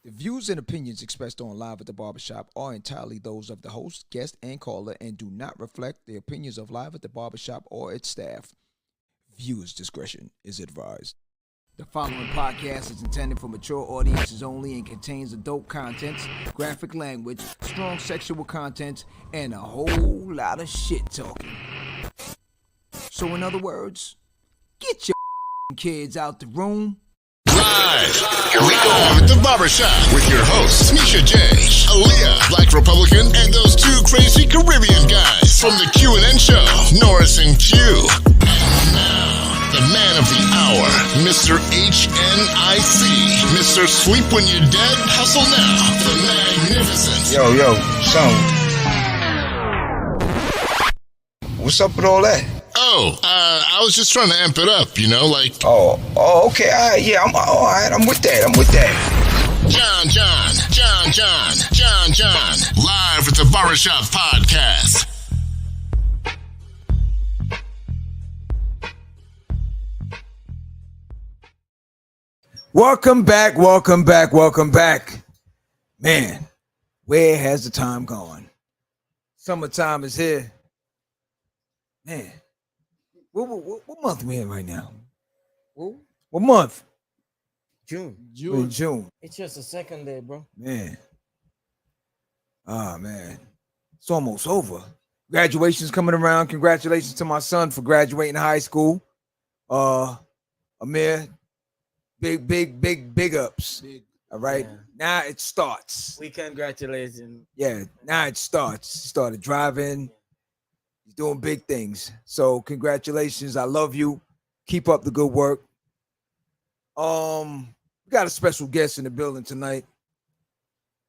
The views and opinions expressed on Live at the Barbershop are entirely those of the host, guest, and caller and do not reflect the opinions of Live at the Barbershop or its staff. Viewers' discretion is advised. The following podcast is intended for mature audiences only and contains adult contents, graphic language, strong sexual content, and a whole lot of shit talking. So in other words, get your kids out the room. Live at the Barbershop with your hosts, Misha J, Aaliyah, Black Republican, and those two crazy Caribbean guys from the Q&N show, Norris and Q. And now, the man of the hour, Mr. HNIC, Mr. Sleep When You're Dead, Hustle Now, the Magnificent. Yo, son. What's up with all that? I was just trying to amp it up, you know, like... Oh, okay, all right, yeah, I'm all right, I'm with that. John, live at the Barbershop Podcast. Welcome back. Man, where has the time gone? Summertime is here. Man, what month we in right now? What month? June. We're in June. It's just the second day, bro. Man. Man. It's almost over. Graduation's coming around. Congratulations to my son for graduating high school. Amir, big ups. All right. Yeah. Now it starts. We congratulate him. Yeah, now it starts. He started driving. He's doing big things. So congratulations. I love you. Keep up the good work. We got a special guest in the building tonight.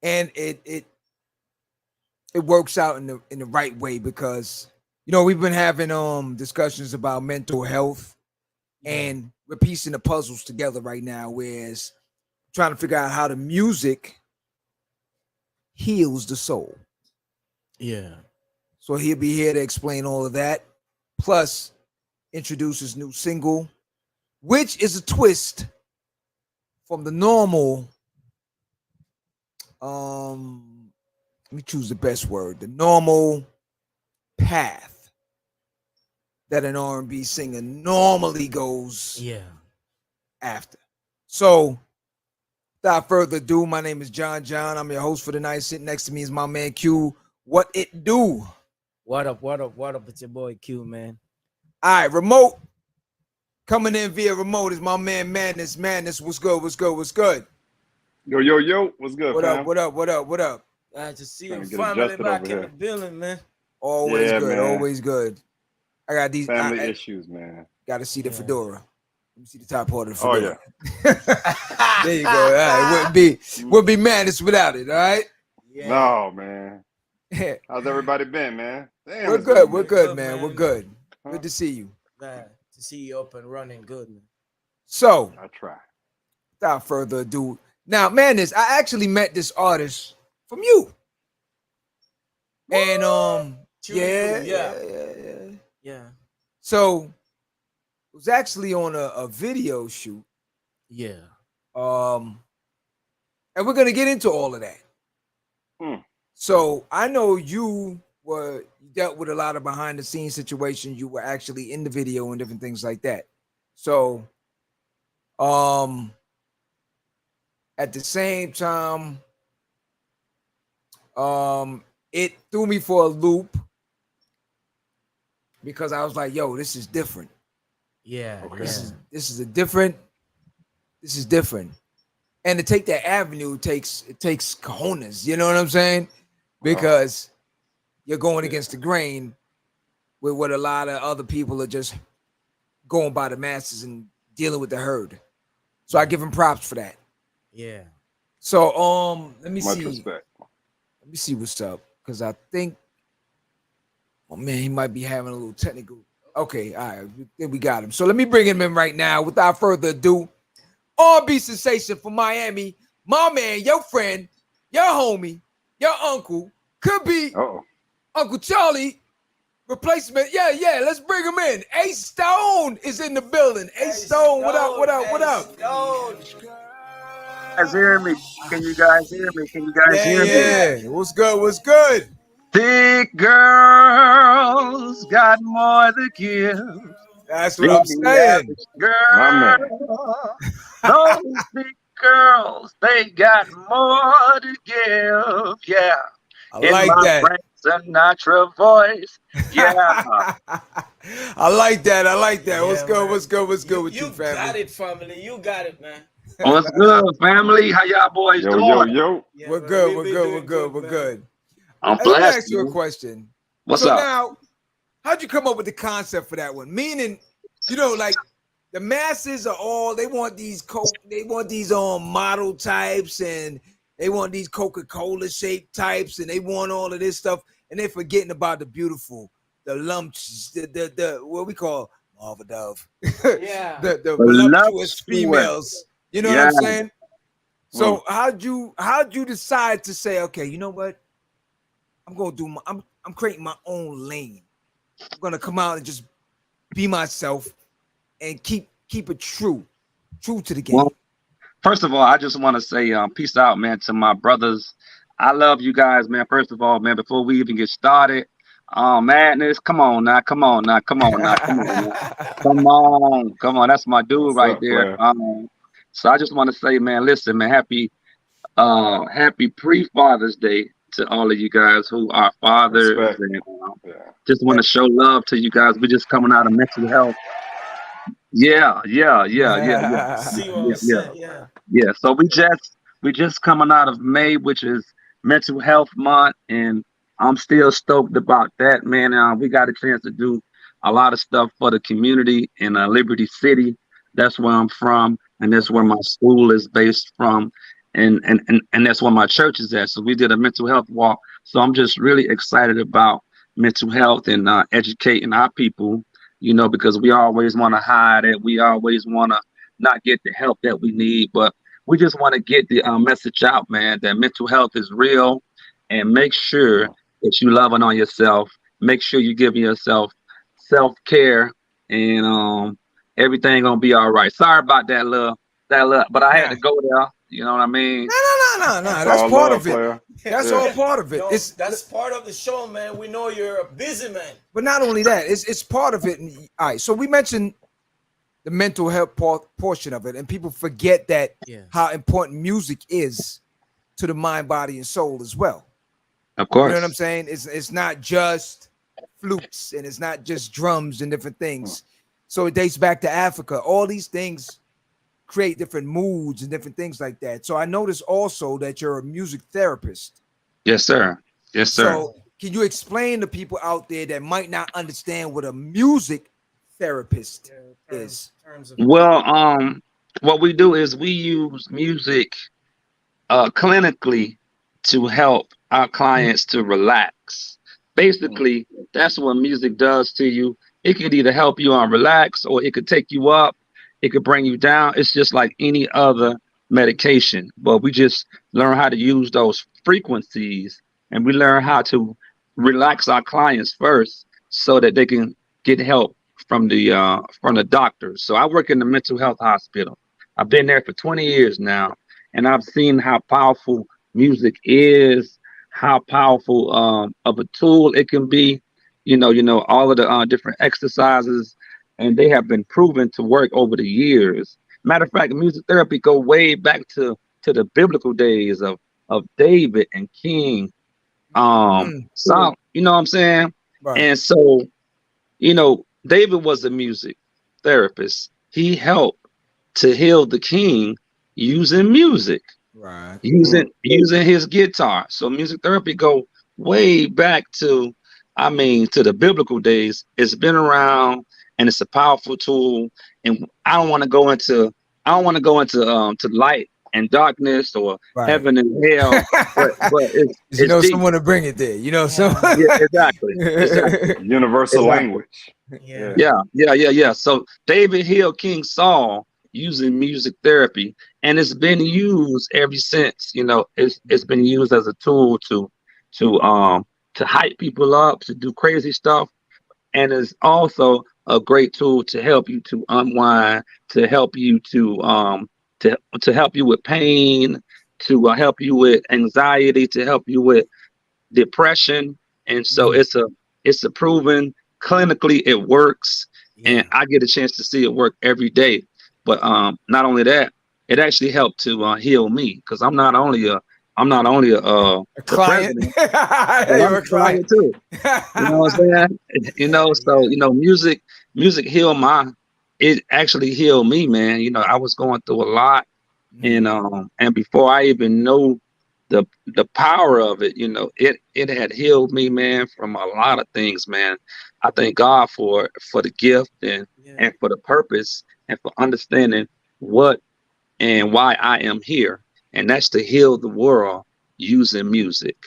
And it works out in the right way because we've been having discussions about mental health and we're piecing the puzzles together right now, whereas trying to figure out how the music heals the soul. Yeah. So he'll be here to explain all of that, plus introduce his new single, which is a twist from the normal, let me choose the best word, the normal path that an R&B singer normally goes after. So without further ado, my name is John. I'm your host for the night. Sitting next to me is my man Q. What it do? What up? It's your boy Q, man. All right, remote. Coming in via remote is my man Madness. What's good? Yo, what's good, fam? What up? Glad to see Trying you to get finally adjusted back over in here. the building, man. Always Yeah, good, man. always good. I got these Family issues, man. Got to see the Yeah. fedora. Let me see the top part of the Oh, fedora. There you go. All right, wouldn't be Madness without it, all right? Yeah. No, man. How's everybody been, man? Damn, We're it's good, been- we're good, Good, man. man. We're good. Huh? Good to see you. Glad to see you up and running good, man. So, I try. without further ado, now, Madness, I actually met this artist from you. And Yeah. So it was actually on a video shoot. Yeah. And we're gonna get into all of that. So I know you dealt with a lot of behind the scenes situations. You were actually in the video and different things like that. So at the same time, it threw me for a loop because I was like, yo, this is different. Yeah. Okay. Yeah. This is different. And to take that avenue takes cojones, you know what I'm saying? Because you're going against the grain with what a lot of other people are just going by the masses and dealing with the herd. So I give him props for that. Yeah. So let me Much see. respect. Let me see what's up. Because I think, oh man, he might be having a little technical. Okay, all right, then we got him. So let me bring him in right now. Without further ado, R&B sensation from Miami, my man, your friend, your homie, your uncle, could be Uncle Charlie, replacement. Yeah, let's bring him in. Ace Stone is in the building. Ace Stone, what up? Stone. guys hear me? Can you guys hear me? Can you guys hear me? Yeah. What's good? What's good? Thick girls got more to give That's what than I'm the saying. average My man. girl. Those thick girls, they got more to give. Yeah. I In like my that. Frank Sinatra voice. Yeah. I like that. I like that. What's Yeah, good? man. What's good? What's good with You you, got family? it, family. You got it, man. What's good, family? How y'all boys Yo, doing? yo, yo. Yeah, We're man, good. we We're be good. We're doing good. We're man. good. I'm Hey, let me blessed. ask you a Man. question. What's So up? now, how'd you come up with the concept for that one? Meaning, you know, like the masses are all they want these model types, and they want these Coca-Cola shaped types, and they want all of this stuff, and they're forgetting about the beautiful, the lumps, the what we call Marva Dove, Yeah. the voluptuous Voluptuous. females. You know what Yeah. I'm saying? So Mm. how'd you decide to say, okay, you know what? I'm creating my own lane. I'm gonna come out and just be myself and keep it true to the game. Well, first of all, I just want to say peace out, man, to my brothers. I love you guys, man. First of all, man, before we even get started, madness, come on now, come on now, come on now, come on now. Come on. That's my dude What's right up, there. player? So I just want to say, man, listen, man, happy pre-Father's Day to all of you guys who are fathers, Respect. and Yeah. just want to show love to you guys. We're just coming out of mental health. Yeah. See what Yeah, I'm yeah. saying? Yeah. Yeah, so we just coming out of May, which is Mental Health Month, and I'm still stoked about that, man. We got a chance to do a lot of stuff for the community in Liberty City. That's where I'm from, and that's where my school is based from, and that's where my church is at. So we did a mental health walk. So I'm just really excited about mental health and educating our people, because we always want to hide it. We always want to not get the help that we need, but we just want to get the message out, man, that mental health is real, and make sure that you loving on yourself. Make sure you giving yourself self-care, and everything gonna be all right. Sorry about that little, but I had to go there. You know what I mean? No. It's That's all part love, of it. player. That's Yeah. all part of it. Yo, It's that's part of the show, man. We know you're a busy man. but not only that, it's part of it. And, all right, so we mentioned the mental health portion of it, and people forget that Yeah. how important music is to the mind, body, and soul as well. Of You know what I'm course. saying? It's not just flutes, and it's not just drums and different things. So it dates back to Africa. All these things create different moods and different things like that. So I noticed also that you're a music therapist. Yes, sir. Yes, sir. So can you explain to people out there that might not understand what a music therapist is? Terms of Well, what we do is we use music clinically to help our clients to relax. Basically, that's what music does to you. It could either help you on relax, or it could take you up. It could bring you down. It's just like any other medication, but we just learn how to use those frequencies, and we learn how to relax our clients first so that they can get help from the doctors. So I work in the mental health hospital. I've been there for 20 years now, and I've seen how powerful music is, how powerful of a tool it can be. All of the different exercises, and they have been proven to work over the years. Matter of fact, music therapy go way back to the biblical days of David and King. So you know what I'm saying? Right. And so, David was a music therapist. He helped to heal the king using music, Right. using his guitar. So music therapy go way back to the biblical days. It's been around, and it's a powerful tool. And I don't want to go into to light and darkness, or Right. heaven and hell, but you it's know deep. someone to bring it there. You know, so Yeah, exactly. Universal Exactly. language. Yeah. Yeah. So David healed King Saul using music therapy, and it's been used ever since. It's been used as a tool to hype people up, to do crazy stuff, and it's also a great tool to help you to unwind, to help you to to help you with pain, to help you with anxiety, to help you with depression. And so it's a proven, clinically it works, and I get a chance to see it work every day. But not only that, it actually helped to heal me, because I'm not only a client. I'm a client too. You know what I'm saying? You know, so music it actually healed me, man. You know, I was going through a lot, and before I even know the power of it, you know, it had healed me, man, from a lot of things, man. I thank God for the gift and for the purpose and for understanding what and why I am here, and that's to heal the world using music.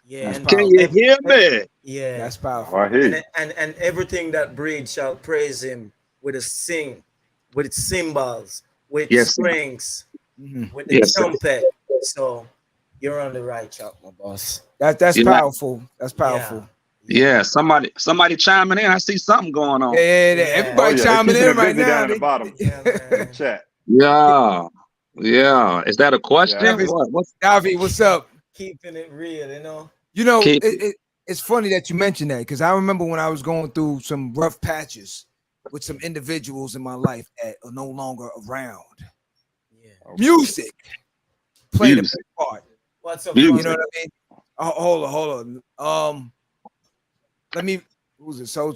Yeah, Can you hear me? Yeah, that's powerful. I hear you. And everything that breathes shall praise him with a sing, with its cymbals, with strings, with the trumpet. So you're on the right track, my boss. That's powerful. That's powerful. Yeah, somebody chiming in. I see something going on. Yeah. Everybody chiming in right now. Down at the bottom. Chat. Yeah. Is that a question? Yeah. What's Alvin, what's up? Keeping it real, you know. You know, it's funny that you mentioned that, because I remember when I was going through some rough patches with some individuals in my life that are no longer around. Yeah. Music played a big part. What's up? You know what I mean? Hold on. Let me. Who's it? So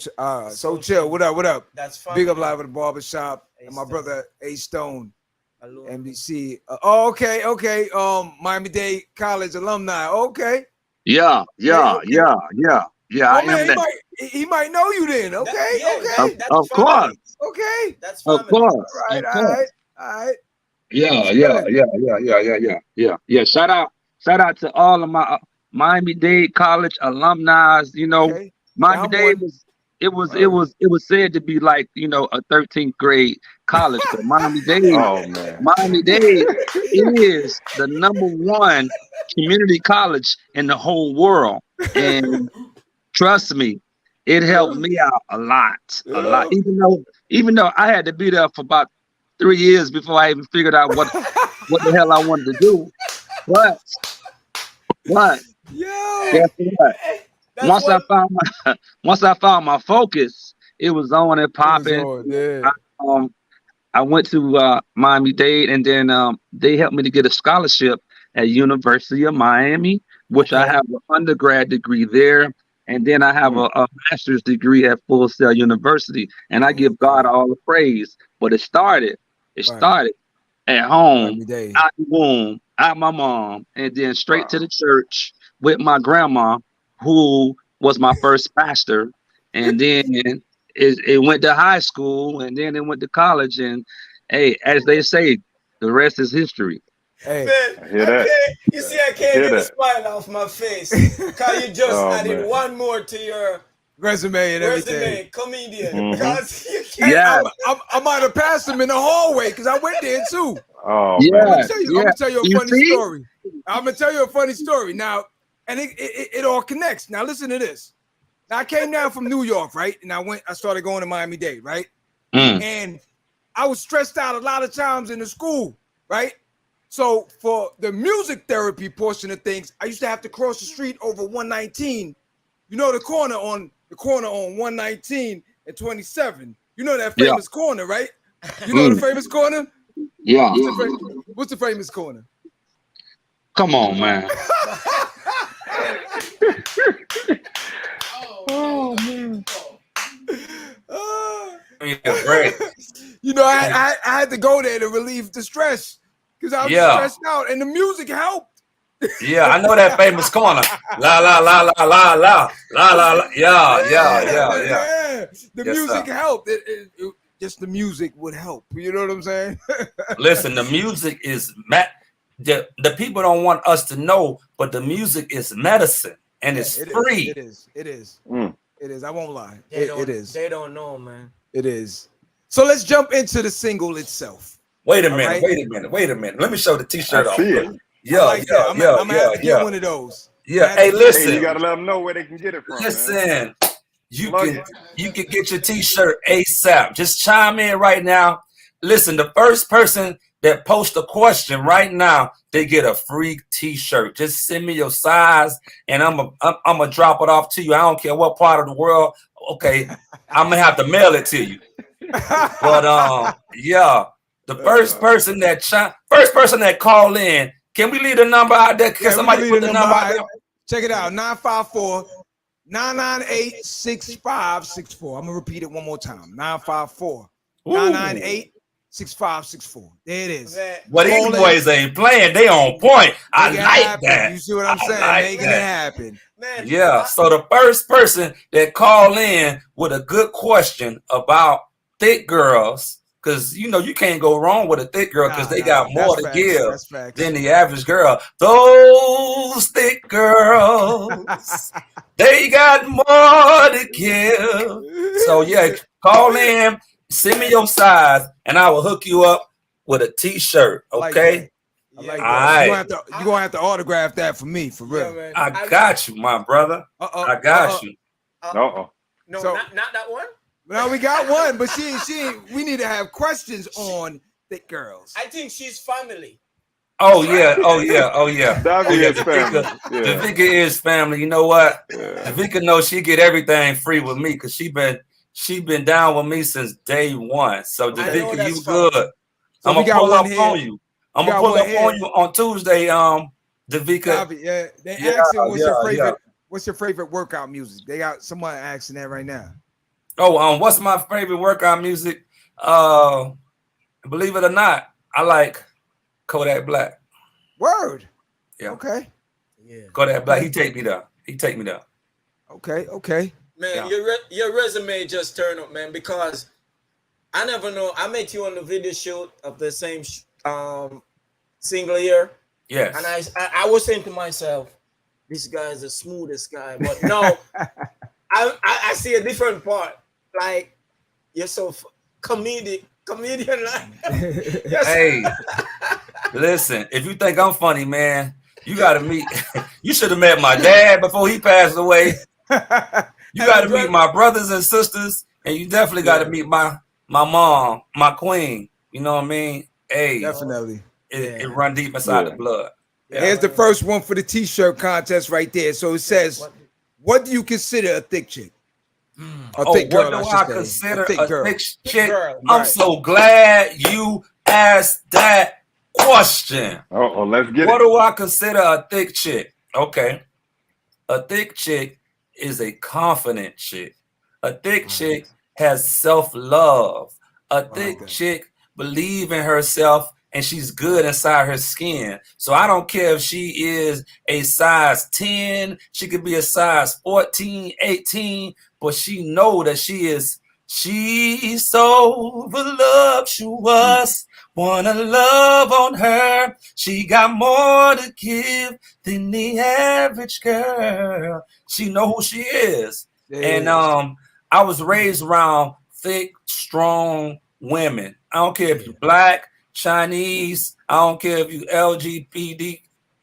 chill. What up? That's fine. Big up live at the barbershop. And my brother A Stone, MDC. Okay. Miami-Dade College alumni. Okay. Yeah. Oh, I man, am he might know you then. Okay. Of course. Okay. That's fine. Of course. All right. Yeah. Shout out to all of my Miami-Dade College alumni. You know, Miami-Dade was said to be like, you know, a 13th grade college, but Miami-Dade is the #1 community college in the whole world. And trust me, it helped me out a lot. Even though I had to be there for about 3 years before I even figured out what the hell I wanted to do. But guess what? Once I found my focus, it was on and popping. I went to Miami-Dade, and then they helped me to get a scholarship at University of Miami, which I have an undergrad degree there, and then I have a master's degree at Full Sail University, and I give God all the praise. But it started at home, out the womb, out my mom, and then straight to the church with my grandma, who was my first pastor, and then it went to high school, and then it went to college, and hey, as they say, the rest is history. Hey, man, I hear that. You see, I can't get a smile off my face because you just added one more to your resume and everything. Comedian. I might have passed him in the hallway because I went there too. Oh, man. I'm gonna tell you a funny story. I'm gonna tell you a funny story now, and it all connects. Now listen to this. Now I came down from New York, right, and I started going to Miami-Dade, right, and I was stressed out a lot of times in the school, right. So for the music therapy portion of things, I used to have to cross the street over 119. You know the corner on 119 and 27. You know that famous corner, right? You know the famous corner? Yeah. What's the famous corner? Come on, man. Oh man. You know, I had to go there to relieve the stress because I was stressed out, and the music helped. Yeah, I know that famous corner. La la la la la la la la. Yeah. The music helped. Just the music would help. You know what I'm saying? Listen, the music is the people don't want us to know, but the music is medicine, and it's free. It is. It is. I won't lie. It is. They don't know, man. It is. So let's jump into the single itself. Wait a minute. Let me show the T-shirt off. I'm gonna have to get one of those. Yeah. Hey, listen. Hey, you gotta let them know where they can get it from. Listen, man. you can get your T-shirt ASAP. Just chime in right now. Listen, the first person that post a question right now, they get a free t-shirt. Just send me your size and I'm gonna drop it off to you. I don't care what part of the world. Okay, I'm gonna have to mail it to you. But yeah, the first person that call in, can we leave the number out there? Can somebody put the number out there? Check it out, 954-998-6564. I'm gonna repeat it one more time. 954-998-6564. There it is. Well, these boys ain't playing. They on point. I like that. You see what I'm saying? Making it happen. Man, Yeah. So the first person that call in with a good question about thick girls, because you know you can't go wrong with a thick girl because they got more to give than the average girl. Those thick girls, they got more to give. So yeah, call in, send me your size, and I will hook you up with a t-shirt. Okay. I like that. You're gonna have to autograph that for me, for real. Yeah, I got you, my brother. I got you. No, not that one. No, we got one, but she we need to have questions on thick girls. I think she's family. Oh yeah. Davy is family. The Thic is family. You know what? The Thic knows she get everything free with me because she been down with me since day one. So the Thic, you good. So I'm gonna pull up on you. I'm gonna pull up on you on Tuesday. The Thic. Yeah, they asking what's your favorite workout music? They got someone asking that right now. Oh, what's my favorite workout music? Believe it or not, I like Kodak Black. Word. Yeah. Okay. Yeah. Kodak Black. He take me there. Okay. Man, your resume just turned up, man, because I never know. I met you on the video shoot of the same single year. Yes. And I was saying to myself, this guy is the smoothest guy. But no, I see a different part. Like, you're so comedian like. Hey, listen, if you think I'm funny, man, you gotta meet. You should have met my dad before he passed away. You gotta meet my brothers and sisters, and you definitely gotta meet my mom, my queen. You know what I mean? Hey, definitely. It run deep inside the blood. Yeah. Here's the first one for the t-shirt contest right there. So it says, what do you consider a thick chick? A thick girl, what do I consider a thick chick? Girl. I'm so glad you asked that question. Let's get What do I consider a thick chick? Okay. A thick chick is a confident chick. A thick chick has self-love. A thick chick believes in herself and she's good inside her skin. So I don't care if she is a size 10, she could be a size 14, 18, but she know that she's so voluptuous, wanna love on her. She got more to give than the average girl. She know who she is. And I was raised around thick, strong women. I don't care if you're black, Chinese, I don't care if you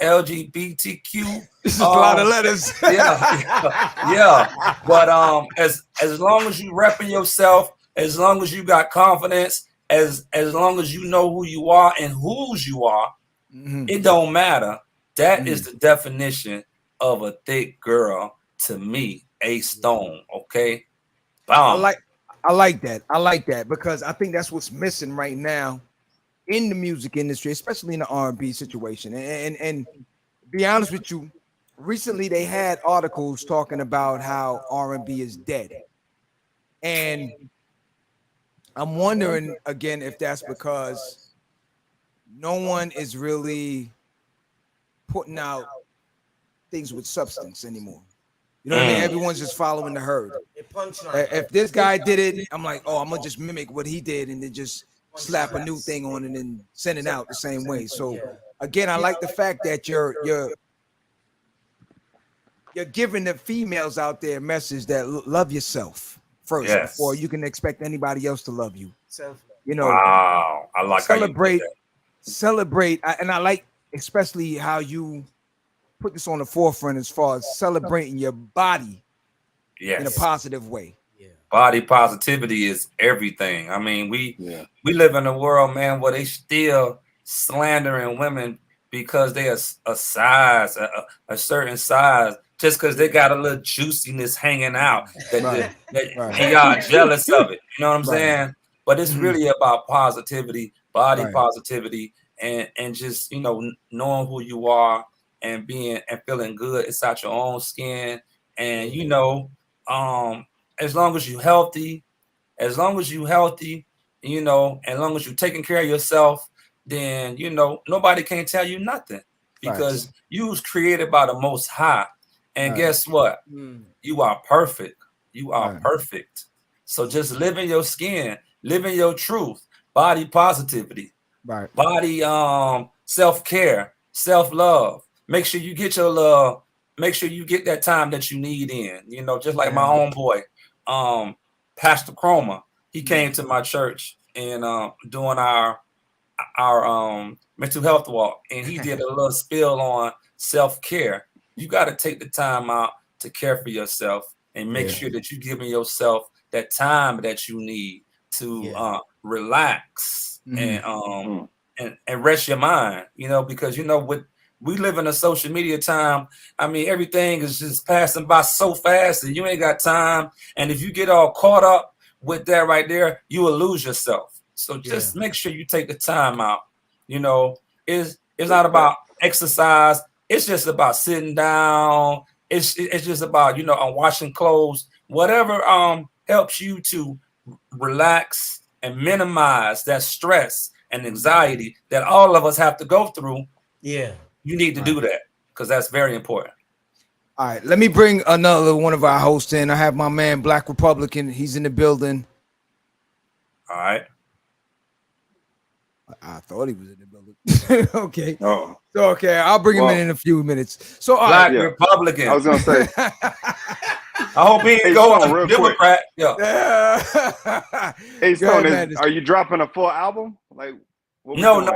LGBTQ. This is a lot of letters. Yeah. But as long as you repping yourself, as long as you got confidence, as long as you know who you are and whose you are, it don't matter. That is the definition of a thick girl to me. A stone. Okay. Bomb. I like that because I think that's what's missing right now in the music industry, especially in the R&B situation. And be honest with you, recently they had articles talking about how R&B is dead. And I'm wondering again if that's because no one is really putting out things with substance anymore. You know what I mean? Everyone's just following the herd. If this guy did it, I'm like, oh, I'm gonna just mimic what he did and then just slap a new thing on it and send it out the same way. So again, I like the fact that you're giving the females out there a message that love yourself first before you can expect anybody else to love you. You know, wow, I like celebrate, and I like especially how you put this on the forefront as far as celebrating your body in a positive way. Body positivity is everything. I mean, we live in a world, man, where they still slandering women because they are a size, a certain size, just because they got a little juiciness hanging out that and y'all jealous of it. You know what I'm saying? But it's really about positivity, body positivity, and just, you know, knowing who you are and being and feeling good inside your own skin. And, you know, as long as you're healthy, you know, as long as you're taking care of yourself, then, you know, nobody can tell you nothing, because you was created by the Most High. And guess what? You are perfect. You are perfect. So just live in your skin, live in your truth, body positivity, body self-care, self-love. Make sure you get your love. Make sure you get that time that you need in. You know, just like my homeboy, Pastor Chroma. He came to my church and doing our mental health walk, and he did a little spill on self-care. You got to take the time out to care for yourself and make sure that you're giving yourself that time that you need to relax and rest your mind, you know, because, you know, we live in a social media time. I mean, everything is just passing by so fast and you ain't got time. And if you get all caught up with that right there, you will lose yourself. So just make sure you take the time out. You know, it's not about exercise. It's just about sitting down. It's just about, you know, washing clothes, whatever helps you to relax and minimize that stress and anxiety that all of us have to go through. Yeah, you need to do that, because that's very important. All right, let me bring another one of our hosts in. I have my man Black Republican. He's in the building. All right. I thought he was in the building. Okay. Oh. So, okay, I'll bring him in a few minutes. So, Black Republican. I was gonna say. I hope he ain't going real Democrat. Hey, Stone, are you dropping a full album? Like, no.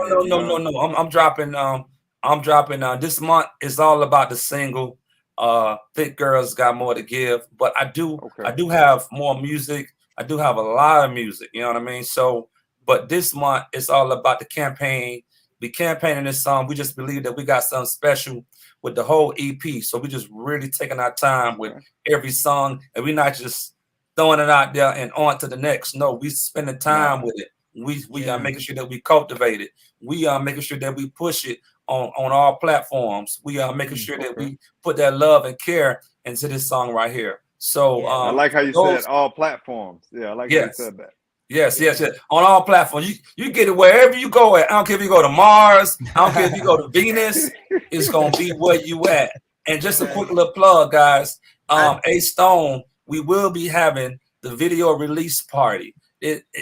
I'm dropping. This month is all about the single. Thic Girls Got More to Give, but I do have more music. I do have a lot of music. You know what I mean? So, but this month it's all about the campaign. We campaigning this song. We just believe that we got something special with the whole EP. So we just really taking our time with every song, and we're not just throwing it out there and on to the next. No, we spending time with it. We are making sure that we cultivate it. We are making sure that we push it on all platforms. We are making sure that we put that love and care into this song right here. So I like how you said all platforms. Yeah, I like how you said that. Yes. On all platforms. You get it wherever you go at. I don't care if you go to Mars. I don't care if you go to Venus. It's going to be where you at. And just a quick little plug, guys. A Stone, we will be having the video release party.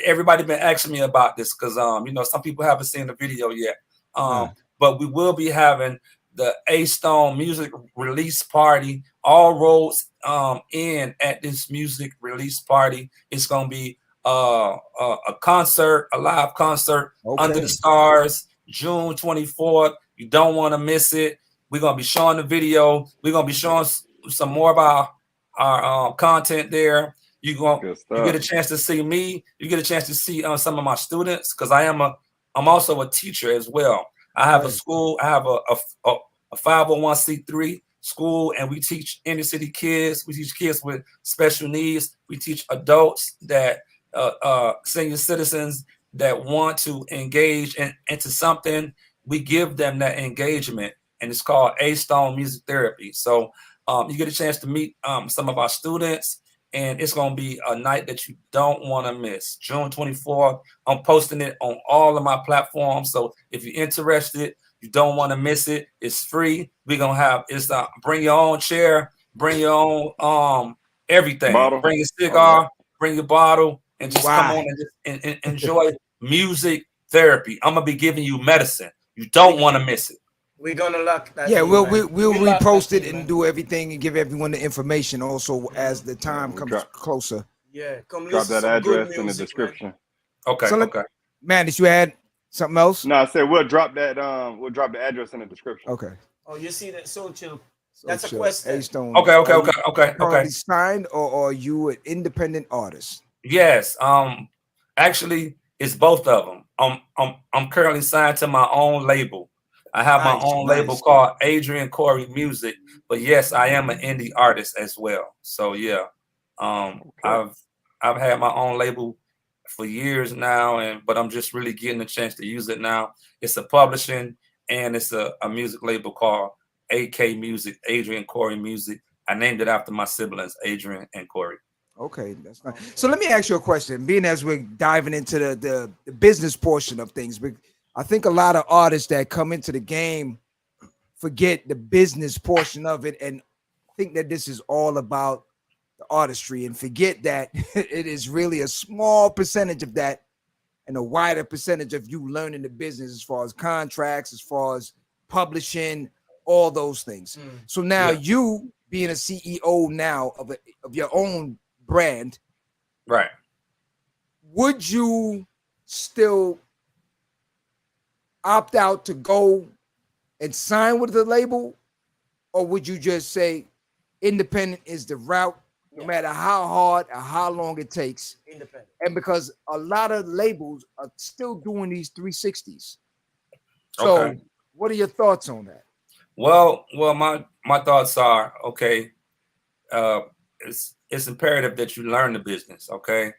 Everybody been asking me about this because, you know, some people haven't seen the video yet. But we will be having the A Stone music release party. All roads in at this music release party. It's going to be a concert, a live concert under the stars, June 24th. You don't want to miss it. We're going to be showing the video. We're going to be showing some more about our content there. You get a chance to see me. You get a chance to see some of my students, because I'm also a teacher as well. I have a school. I have a 501c3 school, and we teach inner city kids. We teach kids with special needs. We teach adults that senior citizens that want to engage into something. We give them that engagement, and it's called A Stone Music Therapy. So you get a chance to meet some of our students, and it's going to be a night that you don't want to miss. June 24th. I'm posting it on all of my platforms. So if you're interested, you don't want to miss it. It's free. We're going to have bring your own chair, bring your own everything. Bottle. Bring your cigar, bring your bottle, and just come on and enjoy music therapy. I'm going to be giving you medicine. You don't want to miss it. We're gonna lock that. Yeah, we'll repost it and do everything and give everyone the information also as the time comes closer. Yeah, drop that address in the description. Man. Okay. So man, did you add something else? No, I said we'll drop that. We'll drop the address in the description. Okay. Oh, question. That's a question. A-Stone. Okay. Signed or are you an independent artist? Yes. Actually, it's both of them. I'm currently signed to my own label. I have my own label called Adrian Corey Music. But yes, I am an indie artist as well. So yeah, I've had my own label for years now, but I'm just really getting a chance to use it now. It's a publishing and it's a music label called AK Music, Adrian Corey Music. I named it after my siblings, Adrian and Corey. Okay, that's nice. So let me ask you a question. Being as we're diving into the business portion of things, I think a lot of artists that come into the game forget the business portion of it and think that this is all about the artistry and forget that it is really a small percentage of that and a wider percentage of you learning the business as far as contracts, as far as publishing, all those things. So now you being a CEO now of your own brand, right? Would you still opt out to go and sign with the label, or would you just say independent is the route, no matter how hard or how long it takes? Independent. And because a lot of labels are still doing these 360s. So what are your thoughts on that? Well, my thoughts are, okay, it's imperative that you learn the business. Okay.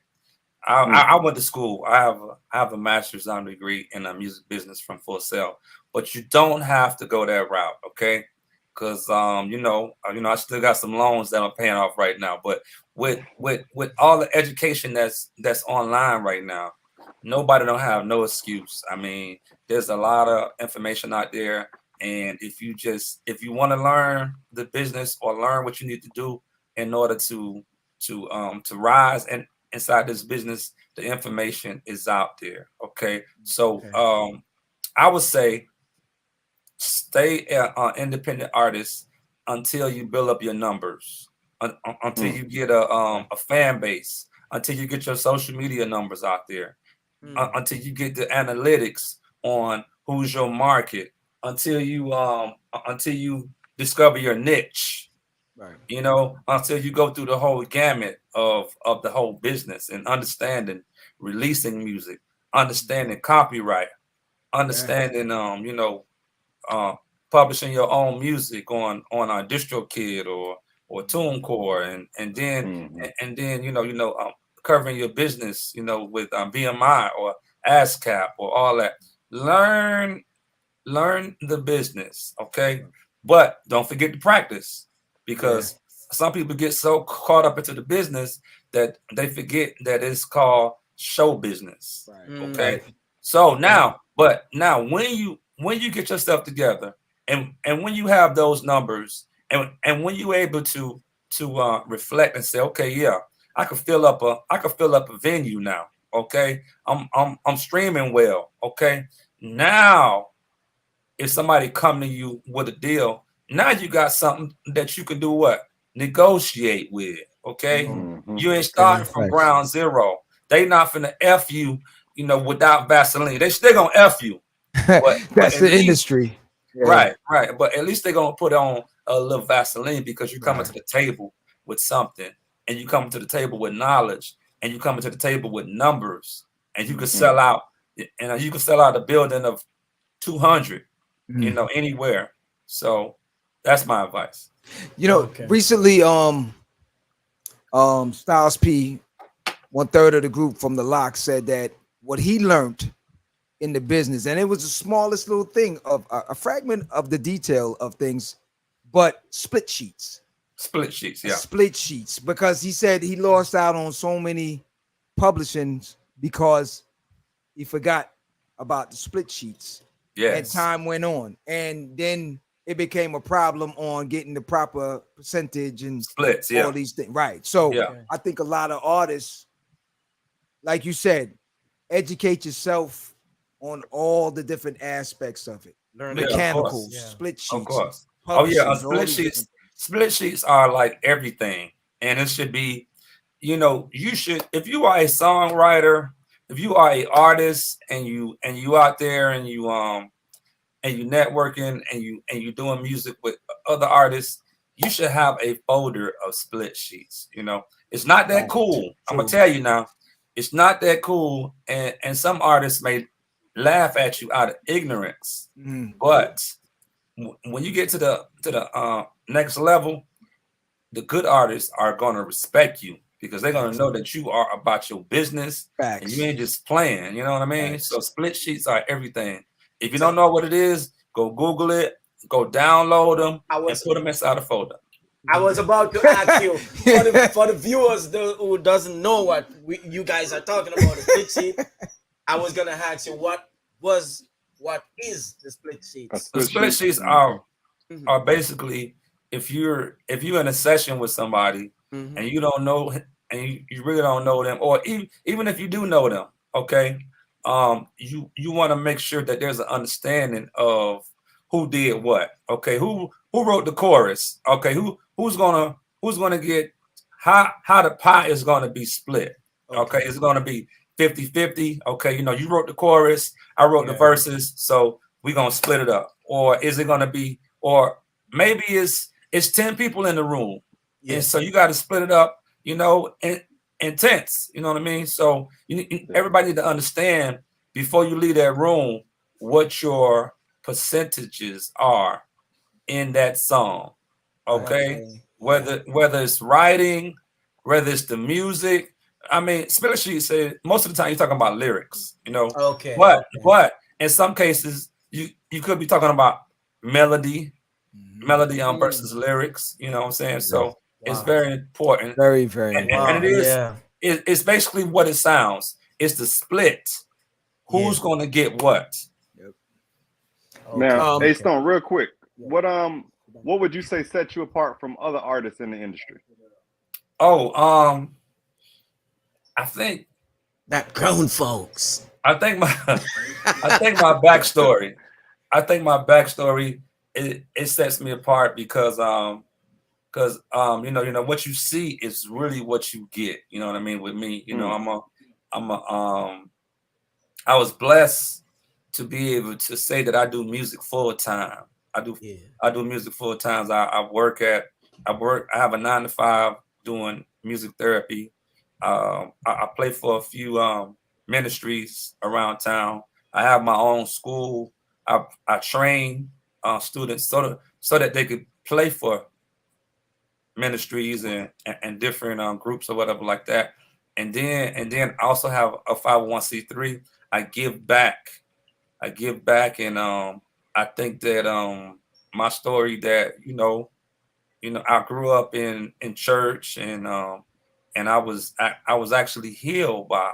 I went to school. I have a master's degree in music business from Full Sail, but you don't have to go that route, okay? Because I still got some loans that I'm paying off right now. But with all the education that's online right now, nobody don't have no excuse. I mean, there's a lot of information out there, and if you want to learn the business or learn what you need to do in order to rise and inside this business, the information is out there. Okay. So I would say stay an independent artist until you build up your numbers, until you get a fan base, until you get your social media numbers out there, until you get the analytics on who's your market, until you discover your niche. Right. Until you go through the whole gamut of the whole business and understanding releasing music, understanding copyright, understanding publishing your own music on a DistroKid or TuneCore, and then covering your business with BMI or ASCAP or all that. Learn the business, okay, but don't forget to practice. Because some people get so caught up into the business that they forget that it's called show business. Right. Okay. So now when you get yourself together and when you have those numbers and when you're able to reflect and say, okay, yeah, I could fill up a venue now. Okay. I'm streaming well. Okay. Now if somebody come to you with a deal, now you got something that you can do what? Negotiate with, okay? You ain't starting from ground zero. They not finna F you, without Vaseline. They still gonna F you. But that's the industry. Right. But at least they're gonna put on a little Vaseline because you're coming to the table with something, and you come to the table with knowledge, and you come to the table with numbers, and you can sell out, and you can sell out a building of 200, anywhere. So that's my advice. Recently, Styles P, 1/3 of the group from the Lock, said that what he learned in the business, and it was the smallest little thing of a fragment of the detail of things, but split sheets, because he said he lost out on so many publishings because he forgot about the split sheets. And time went on, and then it became a problem on getting the proper percentage and splits, all these things. Right. So I think a lot of artists, like you said, educate yourself on all the different aspects of it. Learn mechanicals, split sheets. Of course. Split sheets are like everything. And it should be, you should, if you are a songwriter, if you are an artist and you out there and you networking and you doing music with other artists, you should have a folder of split sheets. It's not that cool. I'm gonna tell you now, it's not that cool. And some artists may laugh at you out of ignorance. But when you get to the next level, the good artists are going to respect you because they're going to know that you are about your business. Facts. And you ain't just playing. You know what I mean? Facts. So split sheets are everything. If you don't know what it is, go Google it, go download them, and put them inside a folder. I was about to ask you for the viewers who doesn't know what you guys are talking about, the split sheet. I was gonna ask you what is the split sheets? The split sheets are basically if you're in a session with somebody and you don't know and you really don't know them, or even if you do know them, okay, you want to make sure that there's an understanding of who did what, okay, who wrote the chorus, okay, who's gonna get how the pie is gonna be split, okay, it's gonna be 50-50, okay, you wrote the chorus, I wrote the verses, so we're gonna split it up, or is it gonna be, or maybe it's 10 people in the room, and so you got to split it up, in tenths, you know what I mean? So everybody need to understand before you leave that room what your percentages are in that song, okay? Whether it's writing, whether it's the music. I mean, especially say most of the time you're talking about lyrics, Okay. But in some cases you could be talking about melody versus lyrics. You know what I'm saying? So it's very important. Very, very important. And it is. It's basically what it sounds. It's the split. Who's going to get what? Now, hey Stone, real quick, what would you say set you apart from other artists in the industry? I think that grown folks. I think my backstory. It sets me apart because what you see is really what you get. You know what I mean? With me, I was blessed to be able to say that I do music full time. I do music full time. I have a 9-to-5 doing music therapy. I play for a few ministries around town. I have my own school. I train students so that they could play for ministries and different groups or whatever like that. And then I also have a 501c3. I give back, and I think that my story that I grew up in church, and I was actually healed by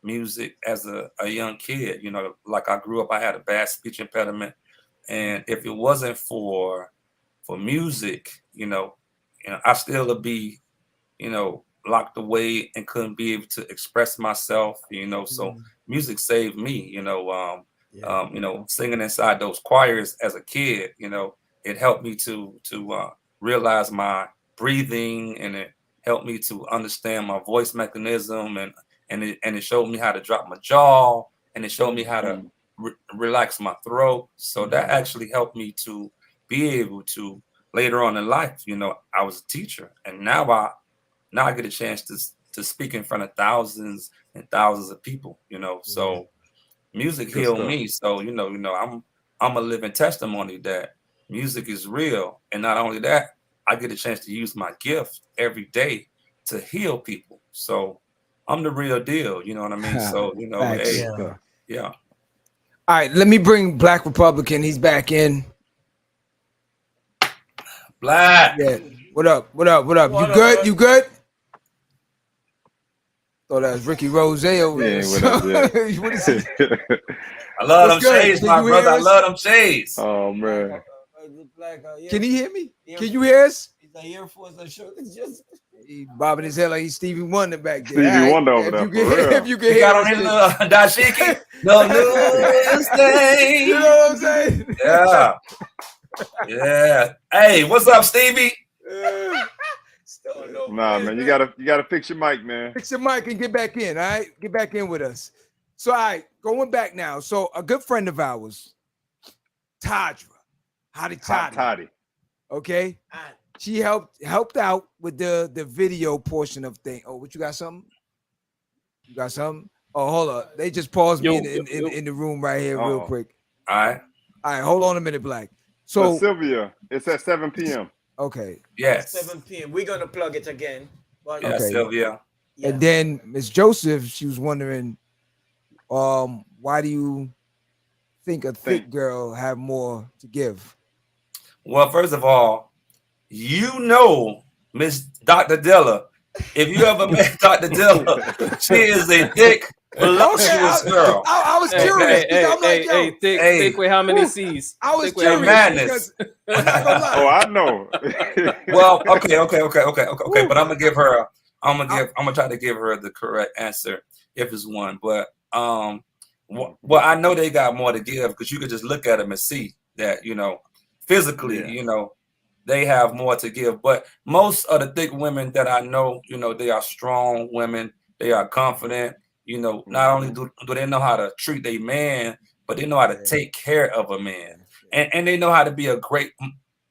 music as a young kid. Like I grew up, I had a bad speech impediment, and if it wasn't for music, I still would be, locked away and couldn't be able to express myself. So music saved me. Singing inside those choirs as a kid, it helped me to realize my breathing, and it helped me to understand my voice mechanism, and it showed me how to drop my jaw, and it showed me how to relax my throat. So that actually helped me to be able to later on in life. I was a teacher, and now I get a chance to speak in front of thousands and thousands of people. So music healed me. So I'm a living testimony that music is real, and not only that, I get a chance to use my gift every day to heal people. So I'm the real deal. You know what I mean? So yeah. All right, let me bring Black Republican. He's back in. Black. Yeah. What up? You good? Thought that was Ricky Rose over there. What is it? I love them shades, my brother. I love them shades. Oh man. Can he hear me? Can you hear us? He's an Air Force. He bobbing his head like he's Stevie Wonder back there. Stevie Wonder over there. If you can hear got on his little dashiki. No new thing. You know what I'm saying? Yeah. Yeah. Hey, what's up, Stevie? Nah, man, you gotta fix your mic, man. Fix your mic and get back in. All right, get back in with us. So, all right, going back now. So, a good friend of ours, Tadra, Toddy. Okay, she helped out with the video portion of thing. Oh, what you got? Something? You got something? Oh, hold on. They just paused me in the room right here real quick. All right. Hold on a minute, Black. So So Sylvia, it's at 7 p.m. Okay. Yes. 7 p.m. We're gonna plug it again. But yeah, Sylvia. Yeah. And then Miss Joseph, she was wondering, why do you think a thick girl have more to give? Well, first of all, you know, Miss Dr. Dilla, if you ever met Dr. Dilla, she is a thick, voluptuous girl. I was curious. I'm like, yo, thick with how many C's? I was curious madness. I'm not gonna lie. Oh, I know. Well, okay. But I'm gonna give her. I'm gonna try to give her the correct answer if it's one. But well, I know they got more to give because you could just look at them and see that, you know, physically, you know, they have more to give. But most of the thick women that I know, you know, they are strong women. They are confident. You know, not only do they know how to treat a man, but they know how to take care of a man. And they know how to be a great,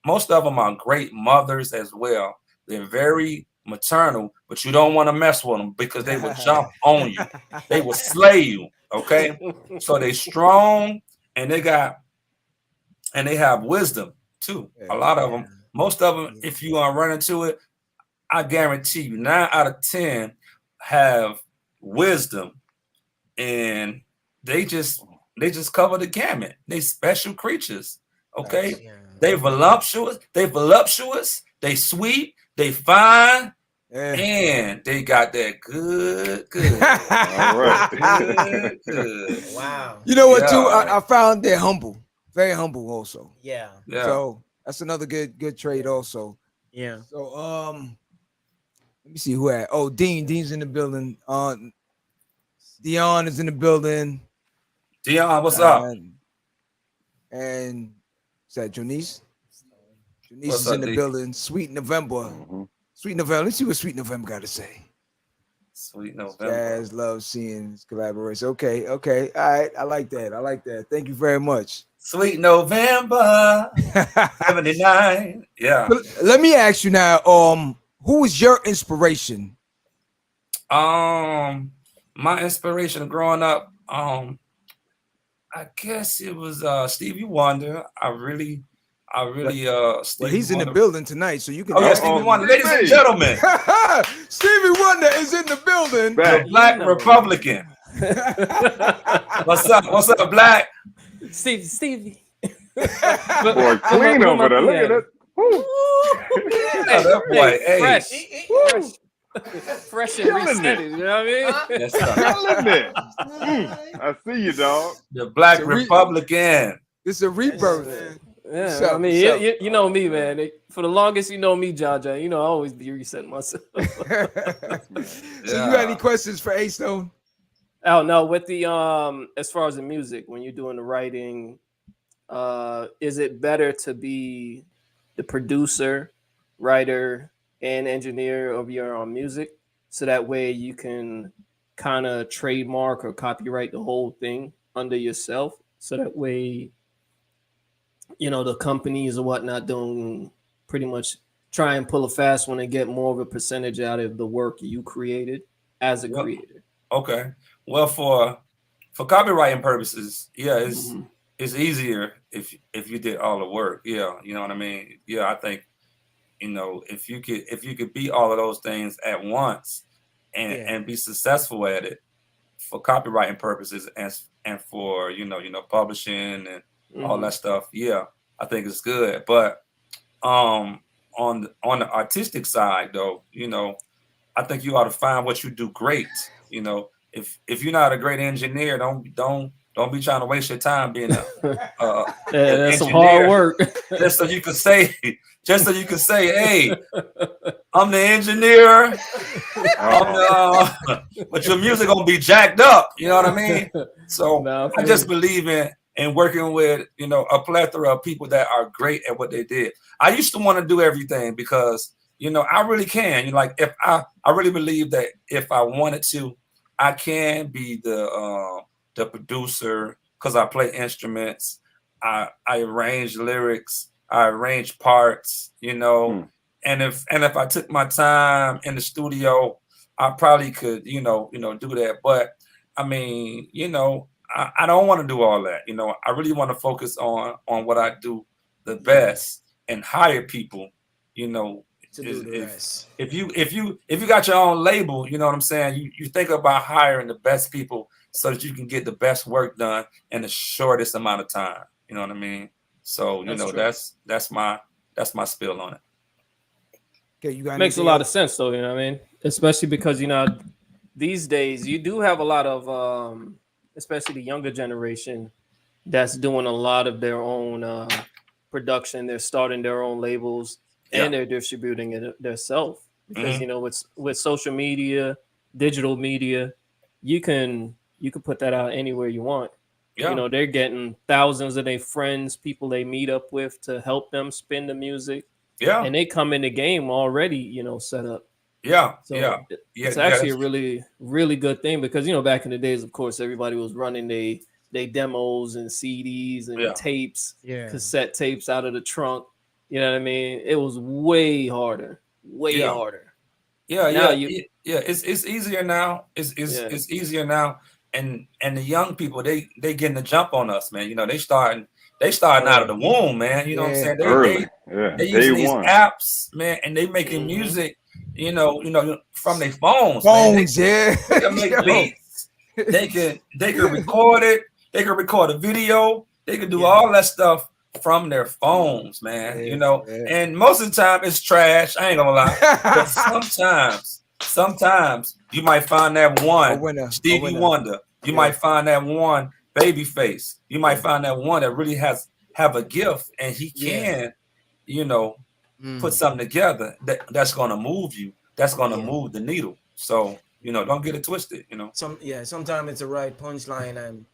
most of them are great mothers as well. They're very maternal, but you don't want to mess with them because they will jump on you. They will slay you. Okay. So they strong and they have wisdom too. A lot of them, most of them, if you run into it, I guarantee you 9 out of 10 have wisdom, and they just cover the gamut. They special creatures. Okay. They voluptuous, they sweet, they fine, and they got that good. All right. Good. Wow. You know what, too? I found they're humble. Very humble also. Yeah. So that's another good trade also. Yeah. So let me see who had. Oh, Dean's in the building. Dion is in the building. Dion, what's up? And is that Janice? Janice What's is up, in the D? building. Sweet November. Sweet November. Let's see what Sweet November got to say. Sweet November. Jazz loves seeing this collaboration. Okay. All right. I like that. Thank you very much. Sweet November 79. Yeah. But let me ask you now, who was your inspiration? My inspiration growing up, I guess it was Stevie Wonder. I really Well, he's in the building tonight, so you can. Oh yeah, Stevie Wonder, ladies and gentlemen. Stevie Wonder is in the building. The Black Republican. What's up, Black? Stevie. Boy, clean over there. Look at it. That boy, hey, fresh and reset. You know what I mean? Yes, Killing it. I see you, dog. The Black Republican. It's a rebirth. Yeah, I mean, you know me, man. For the longest, you know me, Jaja. You know, I always be resetting myself. So you got any questions for A Stone? Oh no, with the as far as the music, when you're doing the writing, is it better to be the producer, writer, and engineer of your own music, so that way you can kind of trademark or copyright the whole thing under yourself, so that way, you know, the companies or whatnot don't pretty much try and pull a fast one and get more of a percentage out of the work you created as a creator? Okay. Well, for copywriting purposes, yeah, it's easier if you did all the work. Yeah, you know what I mean? Yeah, I think, you know, if you could be all of those things at once and be successful at it for copywriting purposes and for you know publishing and all that stuff, yeah, I think it's good. But on the artistic side, though, you know, I think you ought to find what you do great. You know, if you're not a great engineer, don't be trying to waste your time being that's some hard work. Just so you can say, hey, I'm the engineer. But your music gonna be jacked up. You know what I mean? So I just believe in working with, you know, a plethora of people that are great at what they did. I used to want to do everything because, you know, I really can. You know, like if I really believe that if I wanted to, I can be the producer because I play instruments. I arrange lyrics. I arrange parts, you know, and if I took my time in the studio, I probably could, you know, do that. But I mean, you know, I don't want to do all that. You know, I really want to focus on what I do the best and hire people. You know, to do the rest. If you got your own label, you know what I'm saying. You think about hiring the best people so that you can get the best work done in the shortest amount of time. You know what I mean? So you know that's my spill on it. Okay, you got makes a lot of sense though. You know what I mean? Especially because you know these days you do have a lot of especially the younger generation that's doing a lot of their own production. They're starting their own labels and they're distributing it themselves because you know with social media, digital media, you can put that out anywhere you want. You know, they're getting thousands of their friends, people they meet up with to help them spin the music. And they come in the game already, you know, set up. So it's actually a really, really good thing because, you know, back in the days, of course, everybody was running they demos and CDs and tapes, cassette tapes out of the trunk. You know what I mean? It was way harder. It's easier now. It's easier now. And the young people, they getting the jump on us, man. You know, they starting out of the womb, man. You know what I'm saying? They using these apps, man, and they making music, you know, from their phones. They can make beats. They can record it. They can record a video. They can do all that stuff from their phones, man. You know, and most of the time it's trash. I ain't gonna lie. But sometimes you might find that one Stevie Wonder. You might find that one Babyface. You might find that one that really have a gift and he can, you know, put something together that's gonna move you. That's gonna move the needle. So, you know, don't get it twisted, you know. Sometimes it's a right punchline and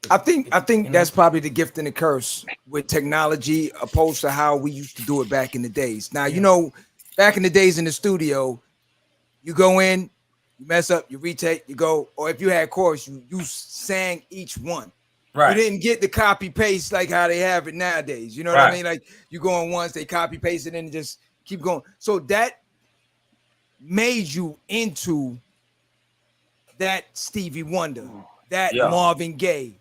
I think that's probably the gift and the curse with technology opposed to how we used to do it back in the days. Now, you know, back in the days in the studio, you go in, you mess up, you retake, you go, or if you had chorus, you sang each one. Right. You didn't get the copy paste like how they have it nowadays. You know what I mean? Like you go on once, they copy paste it and just keep going. So that made you into that Stevie Wonder, that Marvin Gaye,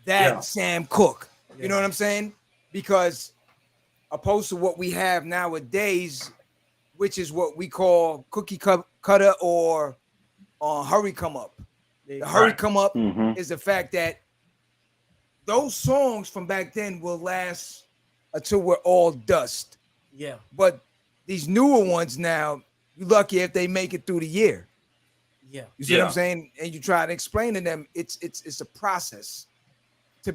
that Sam Cooke. You know what I'm saying? Because opposed to what we have nowadays, which is what we call cookie cutter or hurry come up. The hurry come up is the fact that those songs from back then will last until we're all dust. Yeah. But these newer ones now, you're lucky if they make it through the year. Yeah. You see what I'm saying? And you try to explain to them it's a process to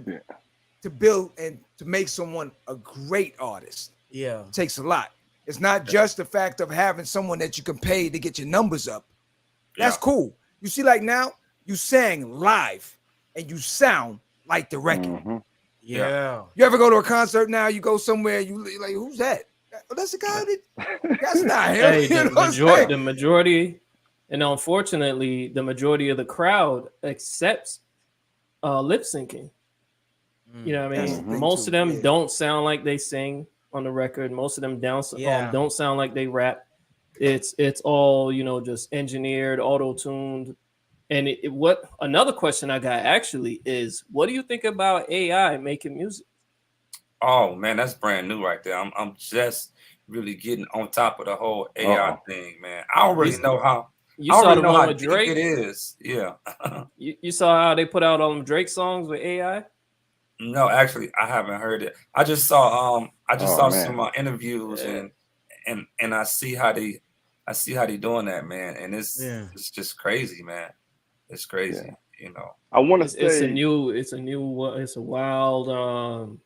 build and to make someone a great artist. Yeah. It takes a lot. It's not just the fact of having someone that you can pay to get your numbers up. That's cool. You see, like now, you sang live and you sound like the record. Yeah. You ever go to a concert now, you go somewhere, you like, who's that? Oh, that's the guy that's not him. Hey, the majority, and unfortunately, the majority of the crowd accepts lip syncing. You know what I mean? Most of them don't sound like they sing on the record. Most of them don't sound like they rap. It's all, you know, just engineered, auto-tuned. And what another question I got actually is, what do you think about AI making music? Oh man, that's brand new right there. I'm just really getting on top of the whole AI thing, man. I don't really know how. You saw the one with Drake? It is, yeah. you saw how they put out all them Drake songs with AI? No, actually, I haven't heard it. I just saw some interviews and I see how they doing that, man. And it's just crazy, man. It's crazy, you know. I want to say it's a wild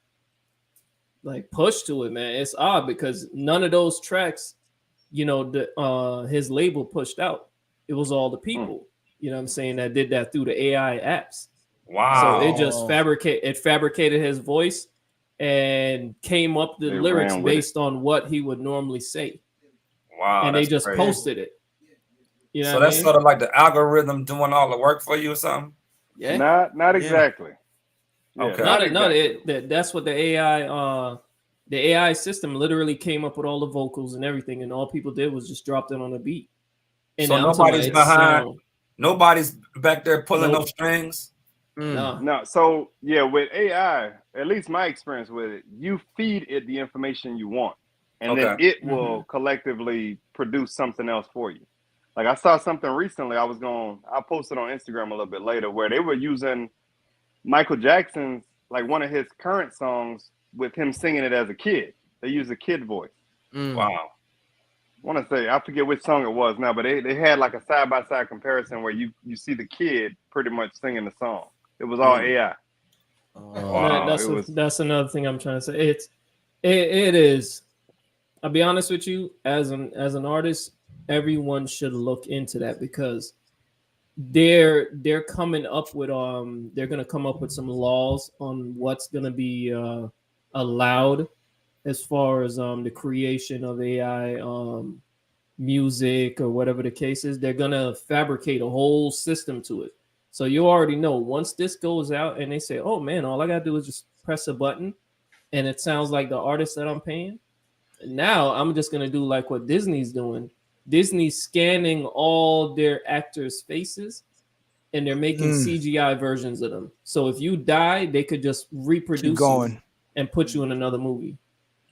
like push to it, man. It's odd because none of those tracks, you know, his label pushed out. It was all the people, you know what I'm saying, that did that through the AI apps. Wow. So it just fabricated his voice and came up the lyrics based on what he would normally say. Wow. And they just posted it. You know so that's sort of like the algorithm doing all the work for you or something? Yeah. Not exactly. Yeah. Okay. That's what the AI system literally came up with all the vocals and everything, and all people did was just drop it on a beat. And so Nobody's back there pulling no strings. No. So yeah, with AI, at least my experience with it, you feed it the information you want, and then it will collectively produce something else for you. Like I saw something recently. I'll post it on Instagram a little bit later, where they were using Michael Jackson's, like one of his current songs, with him singing it as a kid. They used a kid voice. Wow. I want to say, I forget which song it was now, but they had like a side-by-side comparison where you see the kid pretty much singing the song. It was all AI. Wow. That's another thing I'm trying to say. It is. I'll be honest with you, as an artist, everyone should look into that, because they're coming up with they're gonna come up with some laws on what's gonna be allowed as far as the creation of AI music or whatever the case is. They're gonna fabricate a whole system to it. So you already know, once this goes out and they say, oh man, all I gotta do is just press a button and it sounds like the artist that I'm paying. Now I'm just gonna do like what Disney's doing. Disney's scanning all their actors' faces and they're making CGI versions of them. So if you die, they could just reproduce you and put you in another movie.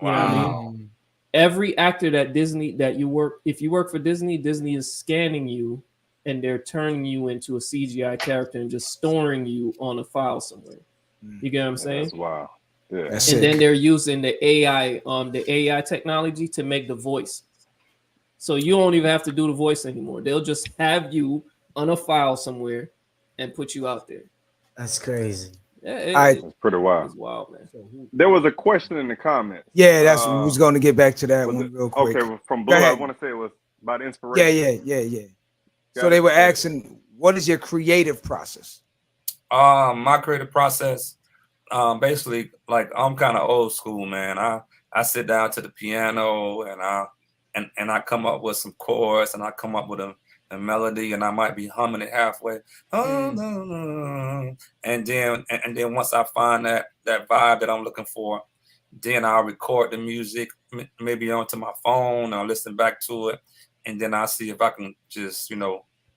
You know what I mean? Every actor that if you work for Disney, Disney is scanning you and they're turning you into a CGI character and just storing you on a file somewhere. You get what I'm saying? That's wild. Yeah. And then they're using the AI technology to make the voice. So you don't even have to do the voice anymore. They'll just have you on a file somewhere and put you out there. That's crazy. Yeah, it's pretty wild. It's wild, man. There was a question in the comments. Yeah, that's we was going to get back to that one real quick. Okay, from Blue, I want to say it was about inspiration. Yeah. So they were asking, what is your creative process? My creative process, basically, like I'm kind of old school, man. I sit down to the piano and I come up with some chords and I come up with a melody and I might be humming it halfway. And then once I find that vibe that I'm looking for, then I'll record the music maybe onto my phone. I'll listen back to it, and then I'll see if I can just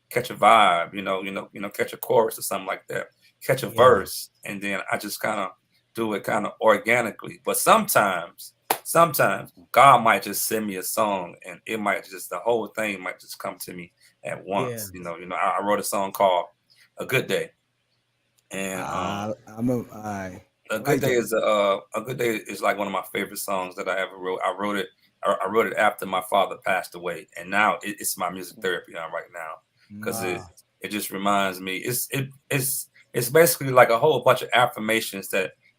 catch a vibe, catch a chorus or something like that, catch a verse, and then I just kind of do it kind of organically. But sometimes God might just send me a song and it might just, the whole thing might just come to me at once. I wrote a song called A Good Day. And A Good Day is like one of my favorite songs that I ever wrote. I wrote it after my father passed away, and now it's my music therapy right now, because it just reminds me, it's basically like a whole bunch of affirmations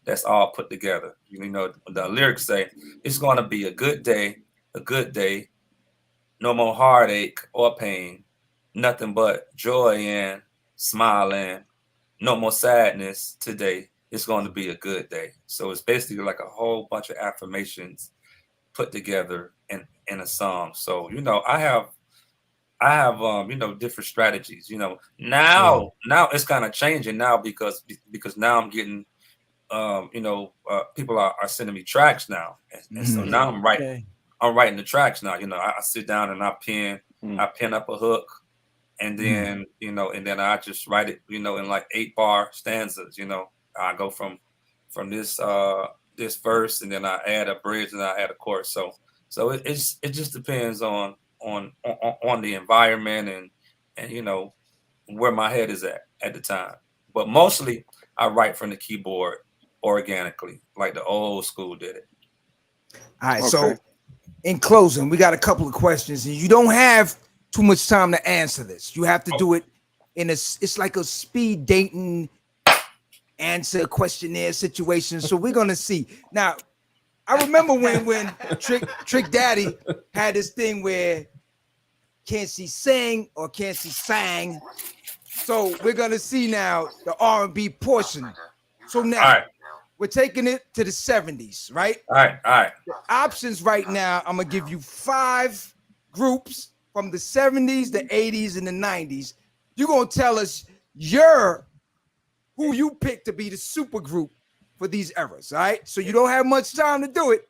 that's all put together. The lyrics say, it's going to be a good day, no more heartache or pain, nothing but joy and smiling, no more sadness today. It's going to be a good day. So it's basically like a whole bunch of affirmations put together in a song. So, I have different strategies. Now it's kind of changing now because now I'm getting people are sending me tracks now, and so now I'm writing the tracks now. I sit down and I pen up a hook, and then and then I just write it in like 8-bar stanzas. I go from this verse, and then I add a bridge, and I add a chorus. So it just depends on the environment and where my head is at the time. But mostly I write from the keyboard organically, like the old school did it. All right. Okay. So in closing, we got a couple of questions, and you don't have too much time to answer this. You have to do it it's like a speed dating answer questionnaire situation. So we're gonna see. Now, I remember when Trick Daddy had this thing where can't she sing or can't she sang? So we're gonna see now the R&B portion. So now we're taking it to the 70s, right? All right. The options right now, I'm gonna give you 5 groups from the 70s, the 80s, and the 90s. You're gonna tell us who you pick to be the super group for these eras, all right? So you don't have much time to do it.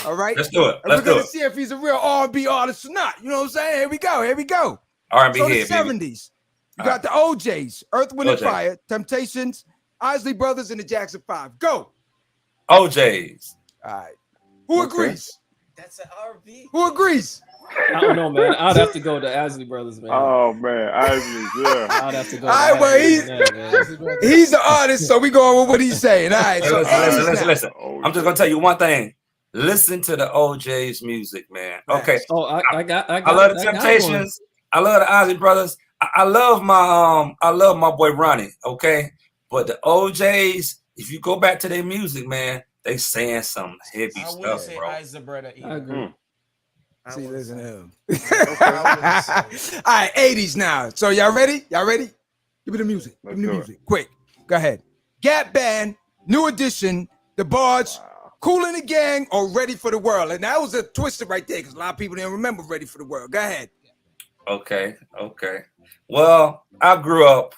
All right, let's do it. And we're gonna see if he's a real R&B artist or not. You know what I'm saying? Here we go. R&B so here, the 70s. You got the OJs, Earth, Wind, and Fire, Temptations, Isley Brothers, and the Jackson 5. Go. OJs. All right. Who agrees? That's an RB. Who agrees? I don't know, man. I'd have to go to Isley Brothers, man. Oh man, Isley, yeah. I'd have to go. All right, well, he's the artist, so we going with what he's saying. All right, so listen. I'm just gonna tell you one thing. Listen to the OJ's music, man. Okay. Oh, I love the Temptations. I love the Isley Brothers. I love my boy Ronnie. Okay, but the OJ's, if you go back to their music, man, they saying some heavy stuff, bro. I agree. See, listen to him. All right, 80s now. So y'all ready? Y'all ready? Give me the music. Give me the music. Quick. Go ahead. Gap Band, New Edition, The Barge, Kool and the Gang, or Ready for the World. And that was a twister right there because a lot of people didn't remember Ready for the World. Go ahead. Okay. Well, I grew up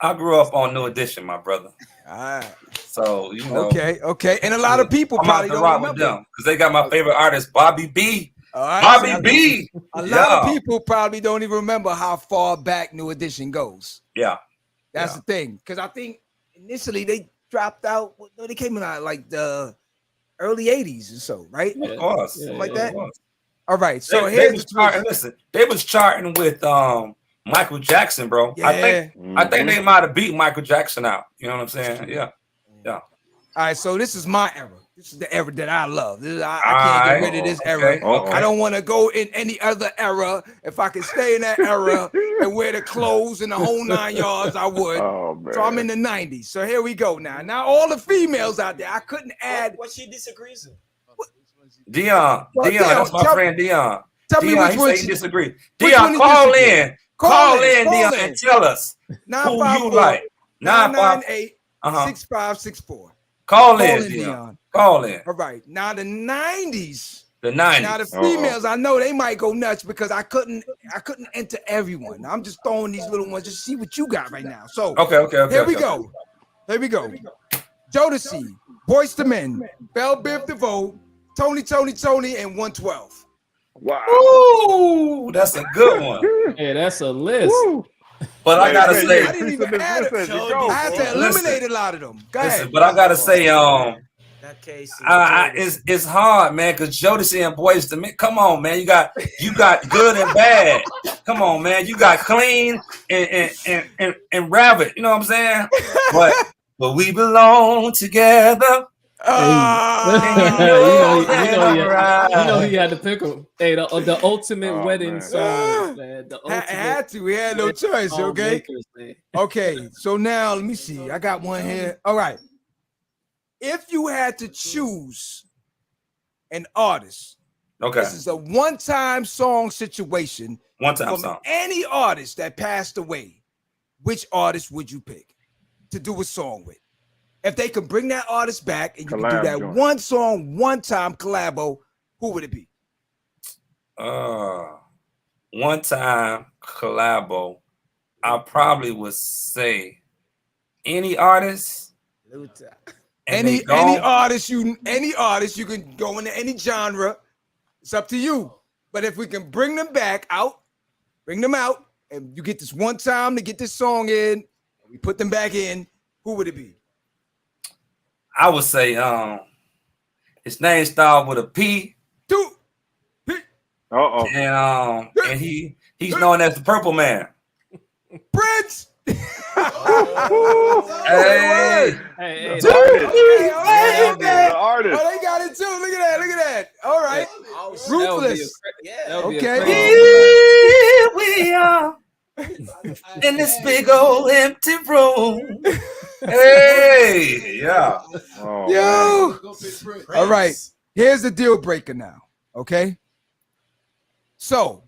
on New Edition, my brother. All right. So, you know. Okay. And a lot of people probably don't remember with them because they got my favorite artist, Bobby B. All right, Bobby B. A lot of people probably don't even remember how far back New Edition goes. Yeah. That's the thing. Because I think initially they dropped out. No, they came out like the early 80s or so, right? Of course. Something like that. All right. So they was charting with Michael Jackson, bro. Yeah. I think they might have beat Michael Jackson out. You know what I'm saying? Yeah. All right. So this is my era. This is the era that I love. I can't get rid of this era. Okay. I don't want to go in any other era. If I could stay in that era and wear the clothes and the whole 9 yards, I would. Oh, man. So I'm in the 90s. So here we go now. Now all the females out there, I couldn't add. What she disagrees with? Dion, that's my friend Dion. Tell me Dion, which one he disagree. Which Dion, one call he in. Call in, Dion, and tell us who you like. 958-6564. Call in, Dion. Call in. All right. Now the 90s. The 90s. Now the females, I know they might go nuts because I couldn't enter everyone. I'm just throwing these little ones just to see what you got right now. So okay. Here we go. Jodeci, Boyz II Men, Belle Biv DeVoe, Tony, and 112. Wow. Ooh, that's a good one. Hey, that's a list. Woo. But I gotta say, I didn't even add it. I had to eliminate a lot of them. Go ahead. But I gotta say, That case. it's hard, man, because Jodeci and Boyz II Men. Come on, man. You got good and bad. Come on, man. You got clean and rabbit. You know what I'm saying? But we belong together. You know he had to pick him. Hey, the ultimate wedding song, man. The ultimate. Had to. We had no choice. Okay. Okay. So now let me see. I got one here. All right. If you had to choose an artist, this is a one-time song situation. One-time song. Any artist that passed away, which artist would you pick to do a song with? If they could bring that artist back and you could do that one song, one-time collabo, who would it be? One-time collabo, I probably would say any artist. Any artist you can go into any genre. It's up to you. But if we can bring them out, and you get this one time to get this song in, we put them back in, who would it be? I would say his name started with a P. And he's known as the Purple Man. Prince. Hey. The artist. Oh, they got it too. Look at that. All right. Ruthless. Okay. Here we are in this big old empty room. Hey, yeah. Yo. All right. Here's the deal breaker now. Okay. So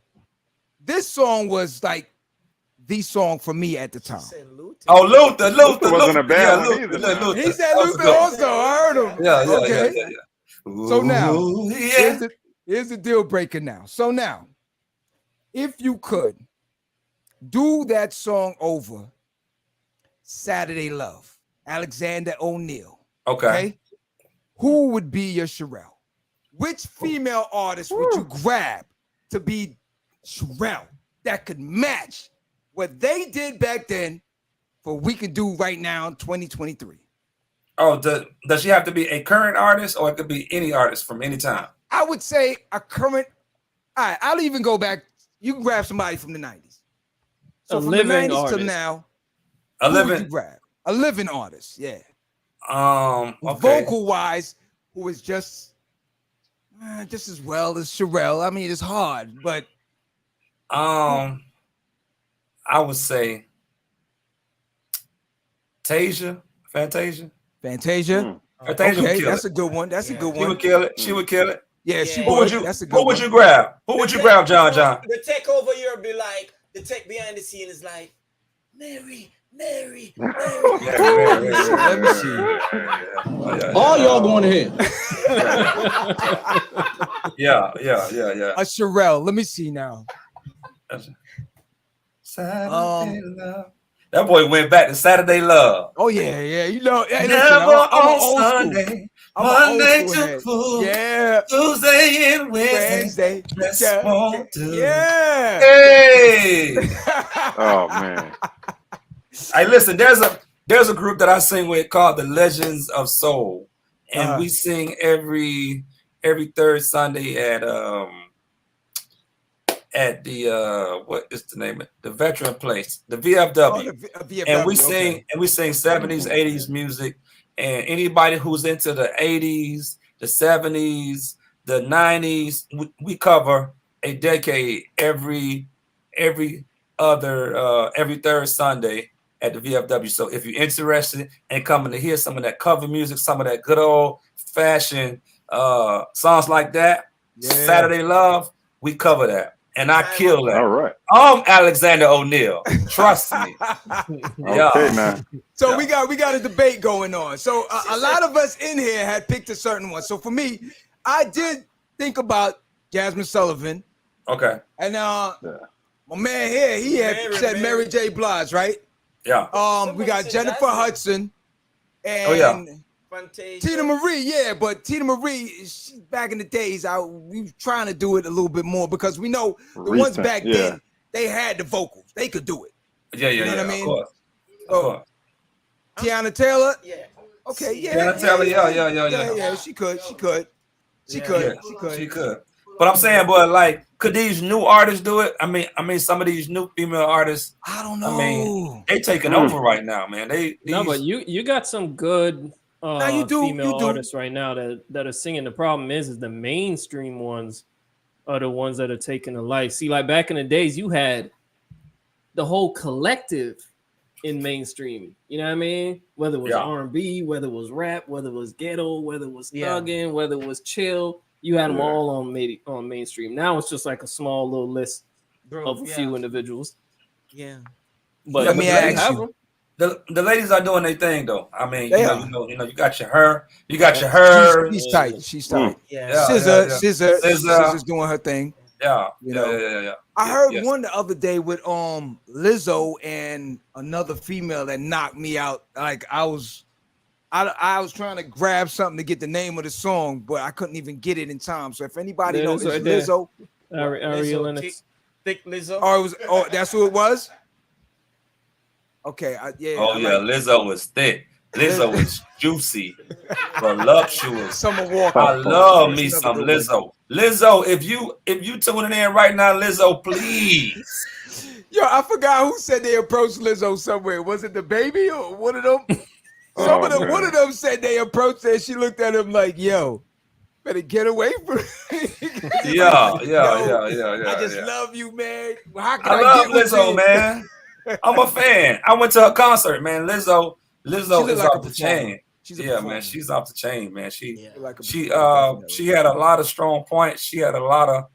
this song was like the song for me at the time. Oh, Luther wasn't a bad one either. He said Luther also. I heard him. Yeah. So now, here's the deal breaker now. So now, if you could do that song over, Saturday Love, Alexander O'Neal. Okay. Who would be your Sherelle? Which female artist would you grab to be Sherelle that could match what they did back then for what we can do right now, 2023. Oh, does she have to be a current artist, or it could be any artist from any time? I would say a current. All right, I'll even go back. You can grab somebody from the 90s. So from the 90s artist. To now, a living, grab a living artist, yeah. Okay. Vocal wise, who is just as well as Sherelle. I mean, it's hard, but I would say Fantasia. Fantasia. Okay, that's a good one. That's a good one. She would kill it. She would kill it. Yeah, she would. That's a good one. Who would you grab? Who would you grab, John? The tech over here be like, the tech behind the scene is like, Mary. Let me see. All y'all going ahead. Yeah. A Sherelle. Let me see now. Saturday Love. That boy went back to Saturday Love. Oh yeah. You know, hey, never on Sunday. Monday to Tuesday and Wednesday. Yeah. Hey. Oh man. Hey, listen. There's a group that I sing with called the Legends of Soul, and we sing every third Sunday at the what is the name of it? The Veteran Place, the VFW. VFW, and we sing 70s, 80s music, and anybody who's into the 80s, the 70s, the 90s, we cover a decade every third Sunday at the VFW. So if you're interested in coming to hear some of that cover music, some of that good old fashioned songs like that, Saturday Love, we cover that. And I kill that. All right. I'm Alexander O'Neal. Trust me. Okay, man. So we got a debate going on. So a lot of us in here had picked a certain one. So for me, I did think about Jasmine Sullivan. Okay. And my man here, he had said Mary J. Blige, right? Yeah. We got Jennifer Hudson and Tina Marie, but Tina Marie, back in the days, we were trying to do it a little bit more because we know the ones back then, they had the vocals. They could do it. Yeah. You know what I mean? Of course. Tiana Taylor? Yeah. Okay, Tiana Taylor, yeah. She could. But I'm saying, boy, like, could these new artists do it? I mean, some of these new female artists, I don't know. I mean, they taking over right now, man. But you got some good female artists right now that are singing. The problem is the mainstream ones are the ones that are taking the light. See, like back in the days, you had the whole collective in mainstream. You know what I mean? Whether it was R&B, whether it was rap, whether it was ghetto, whether it was thugging, whether it was chill, you had them all on mainstream. Now it's just like a small little list of a few individuals. Yeah. But let me ask you. The ladies are doing their thing though. I mean, you know, you got your her, She's tight. Yeah. SZA's doing her thing. Yeah. I heard one the other day with Lizzo and another female that knocked me out. Like I was trying to grab something to get the name of the song, but I couldn't even get it in time. So if anybody knows Lizzo, Thic Lizzo. Oh, that's who it was. Okay, Lizzo was thick. Lizzo was juicy, voluptuous. Summer Walker. I love me some Lizzo. Lizzo, if you tuning in right now, Lizzo, please. Yo, I forgot who said they approached Lizzo somewhere. Was it the baby or one of them? One of them said they approached her. She looked at him like, "Yo, better get away from me." Yeah. I just love you, man. How can I love Lizzo, man. I'm a fan. I went to her concert, man. Lizzo is off the chain. Man, she's off the chain, man. She had a lot of strong points. She had a lot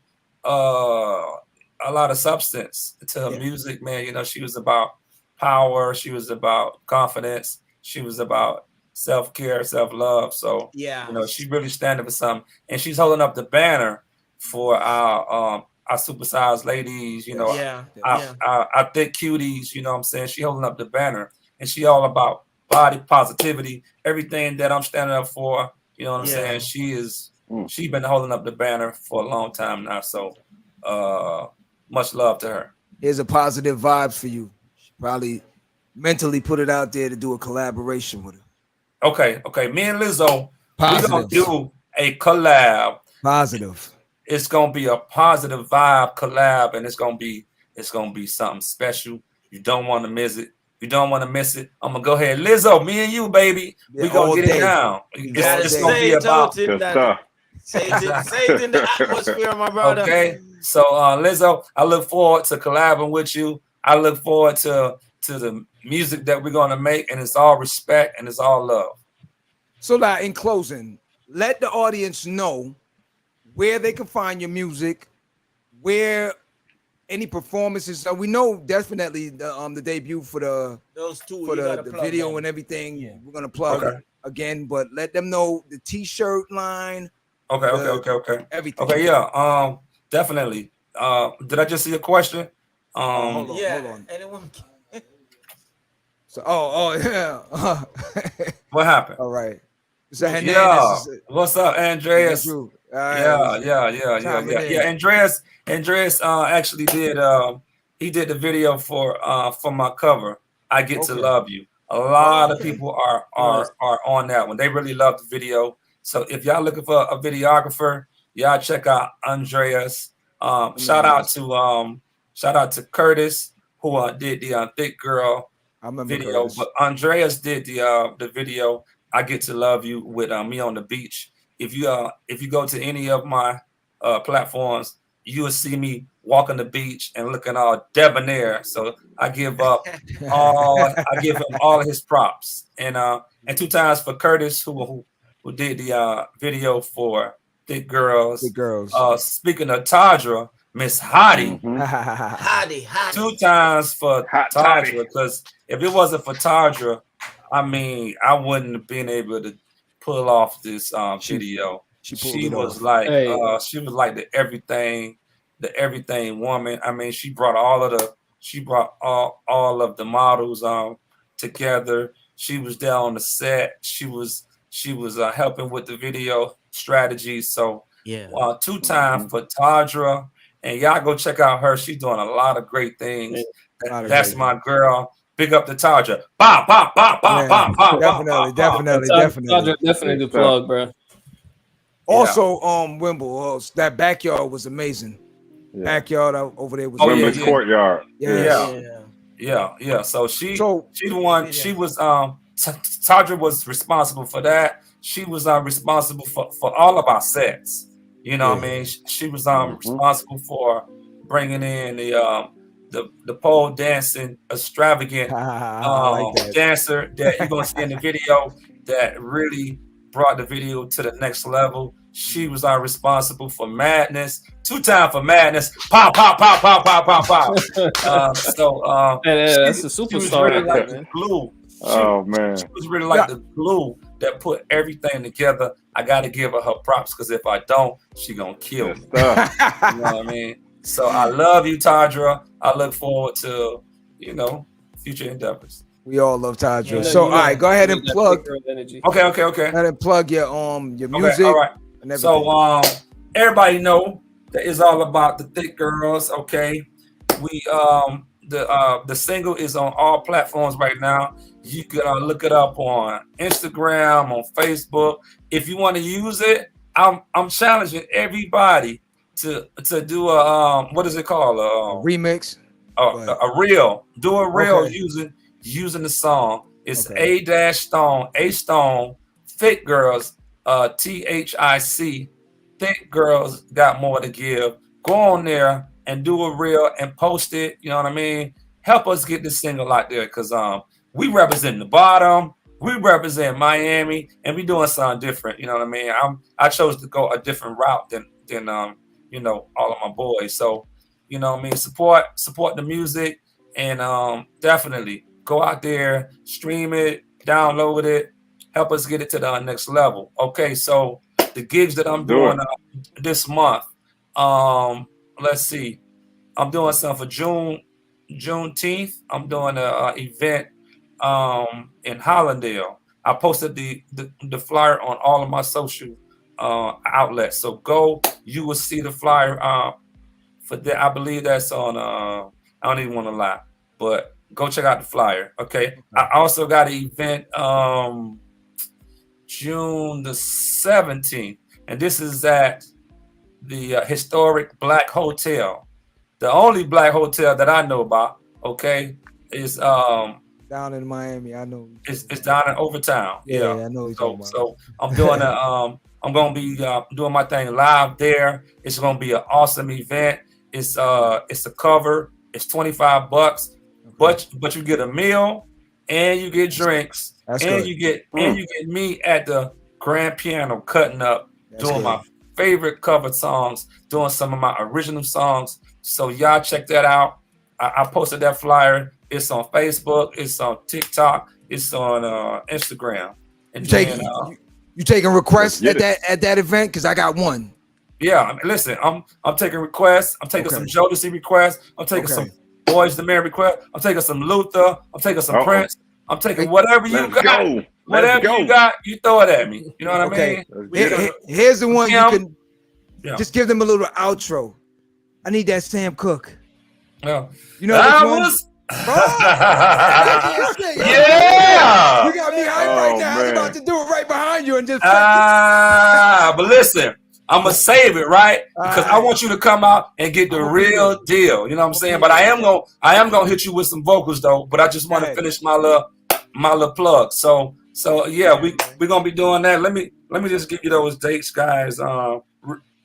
of substance to her music, man. You know, she was about power. She was about confidence. She was about self-care, self-love. So, you know, she really standing for something. And she's holding up the banner for our supersized ladies, you know, our thick cuties, you know what I'm saying? She holding up the banner, and she all about body positivity, everything that I'm standing up for, you know what I'm saying? She's been holding up the banner for a long time now. So much love to her. here's a positive vibes for you. Probably mentally put it out there to do a collaboration with her. Okay. Me and Lizzo, we're gonna Positive. do a collab. Positive. It's gonna be a positive vibe collab, and it's gonna be something special. You don't want to miss it. You don't want to miss it. I'm gonna go ahead, Lizzo. Me and you, baby. Yeah, we gonna get day. it down. It's gonna be about good stuff. Say it in the atmosphere, my brother. Okay. So Lizzo, I look forward to collabing with you. I look forward to the music that we're gonna make, and it's all respect and it's all love. So that in closing, let the audience know where they can find your music, where any performances. So we know definitely the debut for those two for the video them. And everything. Yeah. We're gonna plug again, but let them know the t-shirt line. Okay. Everything. Okay, yeah. Definitely. Did I just see a question? Hold on. Anyone? So yeah. What happened? All right. So what's up, Andreas? Yeah. Andreas actually did he did the video for my cover. I Get to Love You. A lot of people are on that one. They really love the video. So if y'all looking for a videographer, y'all check out Andreas. Shout out to Curtis, who did the Thick Girl video. Curtis. But Andreas did the video I Get to Love You with me on the beach. If you go to any of my platforms, you will see me walking the beach and looking all debonair. So I give him all of his props. And 2 times for Curtis, who did the video for Thick Girls. Speaking of Tadra, Miss Hottie. Hottie. 2 times for Tadra, because if it wasn't for Tadra, I mean, I wouldn't have been able to pull off this video. She was like the everything woman. I mean, she brought all of the models together. She was there on the set. She was helping with the video strategy. So 2 times for Tadra, and y'all go check out her. She's doing a lot of great things. That's my girl. Big up to Tadra. Definitely the plug, bro. Also, Wimble, that backyard was amazing. Yeah. Backyard over there was Wimble's courtyard. Yeah. So she the one. She was Tadra was responsible for that. She was responsible for all of our sets. You know what I mean? She was responsible for bringing in the pole dancing extravagant dancer that you're gonna see in the video that really brought the video to the next level. She was responsible for madness. 2 times for madness. Pop. That's a superstar. She was really like the glue. Man. She was really like the glue that put everything together. I got to give her props, because if I don't, she gonna kill me. You know what I mean? So I love you, Tadra. I look forward to future endeavors. We all love Tadra. So all right, go ahead and plug. Okay. Go ahead and plug your music. Okay, all right. So everybody know that it's all about the Thick Girls. Okay, we the single is on all platforms right now. You can look it up on Instagram, on Facebook. If you want to use it, I'm challenging everybody to do a what is it called? A remix. A reel. Do a reel using the song. It's A Stone Thick Girls, THIC. Thick Girls Got More to Give. Go on there and do a reel and post it. You know what I mean? Help us get this single out there, because we represent the bottom, we represent Miami, and we doing something different. You know what I mean? I chose to go a different route than all of my boys. So, you know what I mean? Support the music, and definitely go out there, stream it, download it, help us get it to the next level. Okay, so the gigs that I'm doing this month, let's see, I'm doing something for Juneteenth. I'm doing an event in Hollandale. I posted the flyer on all of my social outlets. So you will see the flyer for that. I believe that's on I don't even want to lie, but go check out the flyer. Okay. I also got an event June the 17th, and this is at the historic Black Hotel, the only Black hotel that I know about. Okay, is down in Miami. I know it's down in Overtown. Yeah, I know. So I'm doing I'm gonna be doing my thing live there. It's gonna be an awesome event. It's a cover. It's $25, but you get a meal and you get drinks. That's and good. you get me at the grand piano cutting up, doing my favorite covered songs, doing some of my original songs. So y'all check that out. I posted that flyer. It's on Facebook. It's on TikTok. It's on Instagram. And you taking requests at that event? Because I got one. Yeah, listen, I'm taking requests. I'm taking some Jodeci requests. I'm taking some Boys the Man requests. I'm taking some Luther. I'm taking some Prince. I'm taking whatever you got. Whatever you got, you throw it at me. You know what I mean? Here's the one you can just give them a little outro. I need that Sam Cooke. Yeah. You know yeah. You got me hyped right now. I was about to do it right behind you and just but listen, I'm gonna save it, right? Because I want you to come out and get the real deal. You know what I'm saying? But I am gonna hit you with some vocals though. But I just want to finish my little plug. So yeah, we're gonna be doing that. Let me just give you those dates, guys.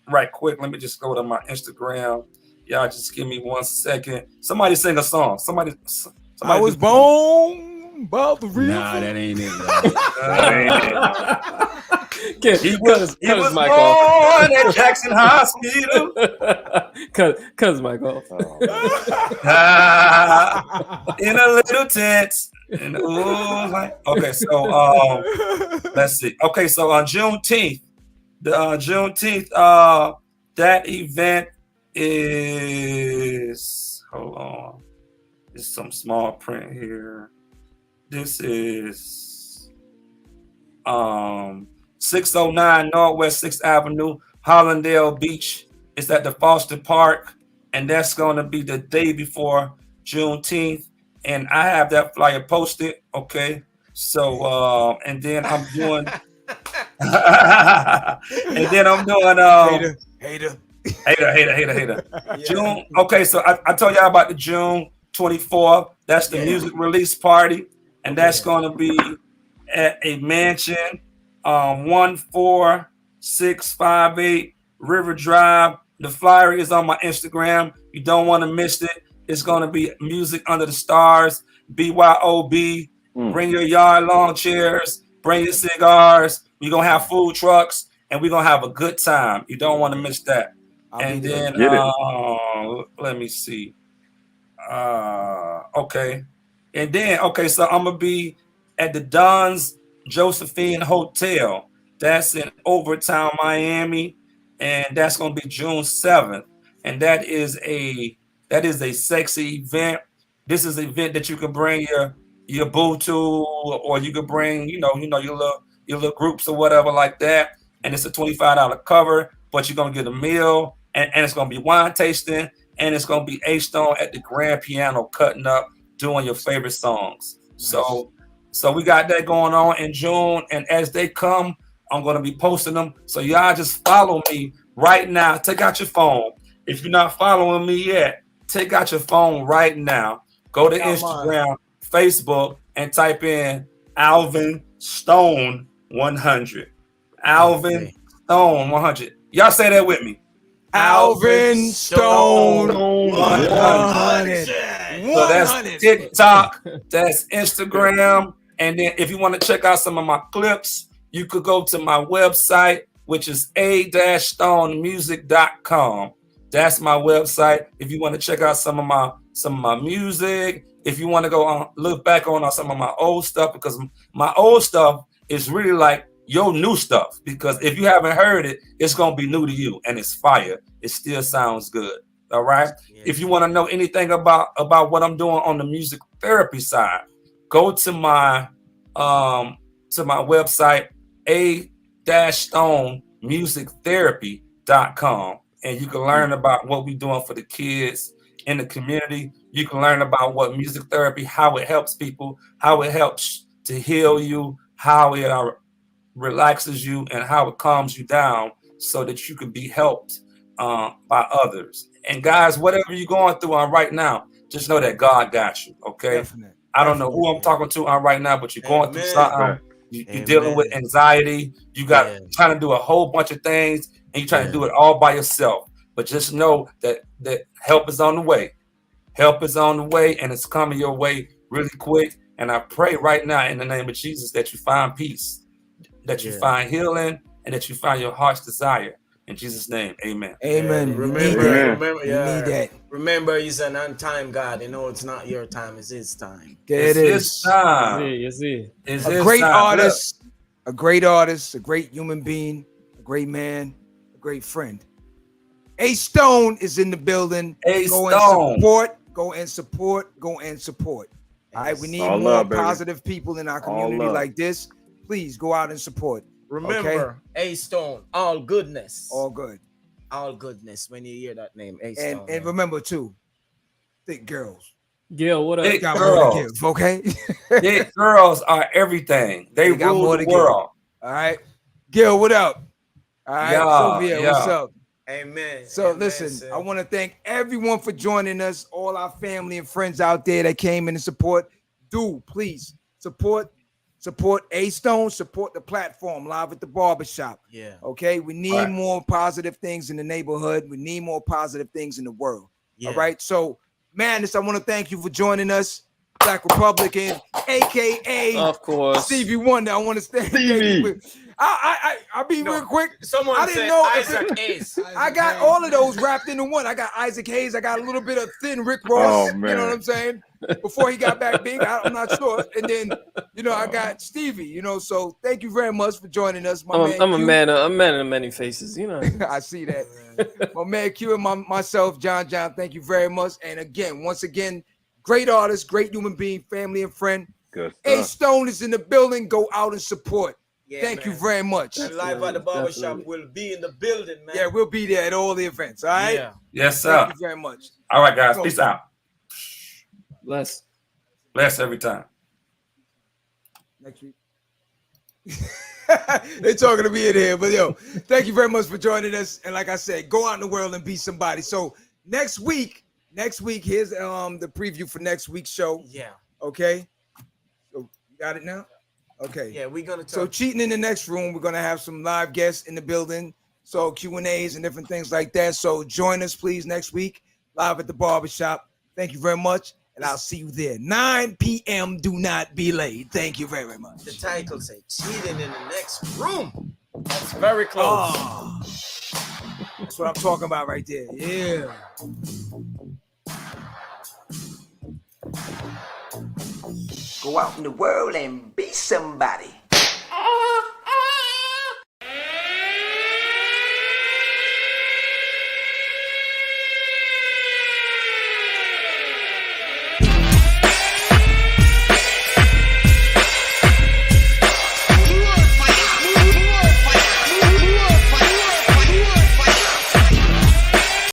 Right quick. Let me just go to my Instagram. Y'all just give me 1 second. Somebody sing a song. Somebody I was born about the river. Nah, that ain't it. He was born at Jackson Hospital. Cause Michael. In a little tent. Okay, so let's see. Okay, so on Juneteenth, that event is, hold on, there's some small print here. This is 609 Northwest 6th Avenue, Hollandale Beach. It's at the Foster Park, and that's going to be the day before Juneteenth. And I have that flyer posted. Okay, so and then I'm doing hater. June. Okay, so I told y'all about the June 24th. That's the music release party, and that's going to be at a mansion, 14658 River Drive. The flyer is on my Instagram. You don't want to miss it. It's going to be music under the stars. BYOB. Bring your yard lawn chairs. Bring your cigars. We're going to have food trucks, and we're going to have a good time. You don't want to miss that. And then let me see. Okay. And then, so I'm gonna be at the Don's Josephine Hotel. That's in Overtown, Miami, and that's gonna be June 7th. And that is a sexy event. This is an event that you can bring your boo to, or you could bring, your little groups or whatever like that. And it's a $25 cover, but you're gonna get a meal. And it's going to be wine tasting, and it's going to be A-Stone at the grand piano cutting up, doing your favorite songs. Nice. So we got that going on in June, and as they come, I'm going to be posting them. So y'all just follow me right now. Take out your phone. If you're not following me yet, take out your phone right now. Go to Instagram, Facebook, and type in Alvin Stone 100. Alvin Stone 100. Y'all say that with me. Alvin Stone 100. So that's TikTok, that's Instagram, and then if you want to check out some of my clips, you could go to my website, which is a-stonemusic.com. That's my website. If you want to check out some of my music, if you want to go on look back on some of my old stuff, because my old stuff is really like your new stuff, because if you haven't heard it, it's gonna be new to you, and it's fire. It still sounds good. All right. Yeah. If you want to know anything about what I'm doing on the music therapy side, go to my website, a-stonemusictherapy.com, and you can learn about what we're doing for the kids in the community. You can learn about what music therapy, how it helps people, how it helps to heal you, how it relaxes you, and how it calms you down so that you can be helped by others. And guys, whatever you're going through on right now, just know that God got you, okay? I don't know who I'm talking to on right now, but you're going through something. You're dealing with anxiety. You got trying to do a whole bunch of things, and you're trying to do it all by yourself. But just know that help is on the way. Help is on the way, and it's coming your way really quick. And I pray right now in the name of Jesus that you find peace, that you find healing, and that you find your heart's desire. In Jesus' name, amen. Amen. Remember, he's an on-time God. You know, it's not your time, it's his time. It is his time. It's a great artist, a great human being, a great man, a great friend. A Stone is in the building. Go and support. All right, we need more positive people in our community like this. Please go out and support. Remember, A Stone, all goodness. All good. All goodness when you hear that name, A Stone. And remember, too, thick girls. Gil, what up? Thick girls. Give, okay? Thick girls are everything. They rule the world. All right? Gil, what up? All right, Sylvia, what's up? Amen. So listen, I want to thank everyone for joining us, all our family and friends out there that came in to support. Please support A Stone, support the platform Live at the Barbershop. Yeah. Okay. We need more positive things in the neighborhood. We need more positive things in the world. Yeah. All right. So, Madness, I want to thank you for joining us. Black Republican, aka of course Stevie Wonder. I want to thank you. I'll be real quick. Someone I didn't know Isaac Hayes. I got all of those wrapped into one. I got Isaac Hayes. I got a little bit of thin Rick Ross. You know what I'm saying? Before he got back big, I'm not sure. And then, I got Stevie. So thank you very much for joining us. I'm a man of many faces. I see that. My man Q and myself, John. Thank you very much. And once again, great artist, great human being, family and friend. Good stuff. A Stone is in the building. Go out and support. Yeah, Thank you very much. And Live at the Barbershop will be in the building, man. Yeah, we'll be there at all the events. All right. Yeah. Yes, sir. Thank you very much. All right, guys. Peace out. Bless every time. Next week. They're talking to me in here, but thank you very much for joining us. And like I said, go out in the world and be somebody. So next week, here's the preview for next week's show. Yeah. Okay. So you got it now? Okay. Yeah, we're gonna talk. So cheating in the next room, we're gonna have some live guests in the building. So Q&As and different things like that. So join us, please, next week, Live at the Barbershop. Thank you very much. And I'll see you there. 9 p.m. Do not be late. Thank you very much. The title says cheating in the next room. That's very close. Oh, that's what I'm talking about right there. Yeah. Go out in the world and be somebody.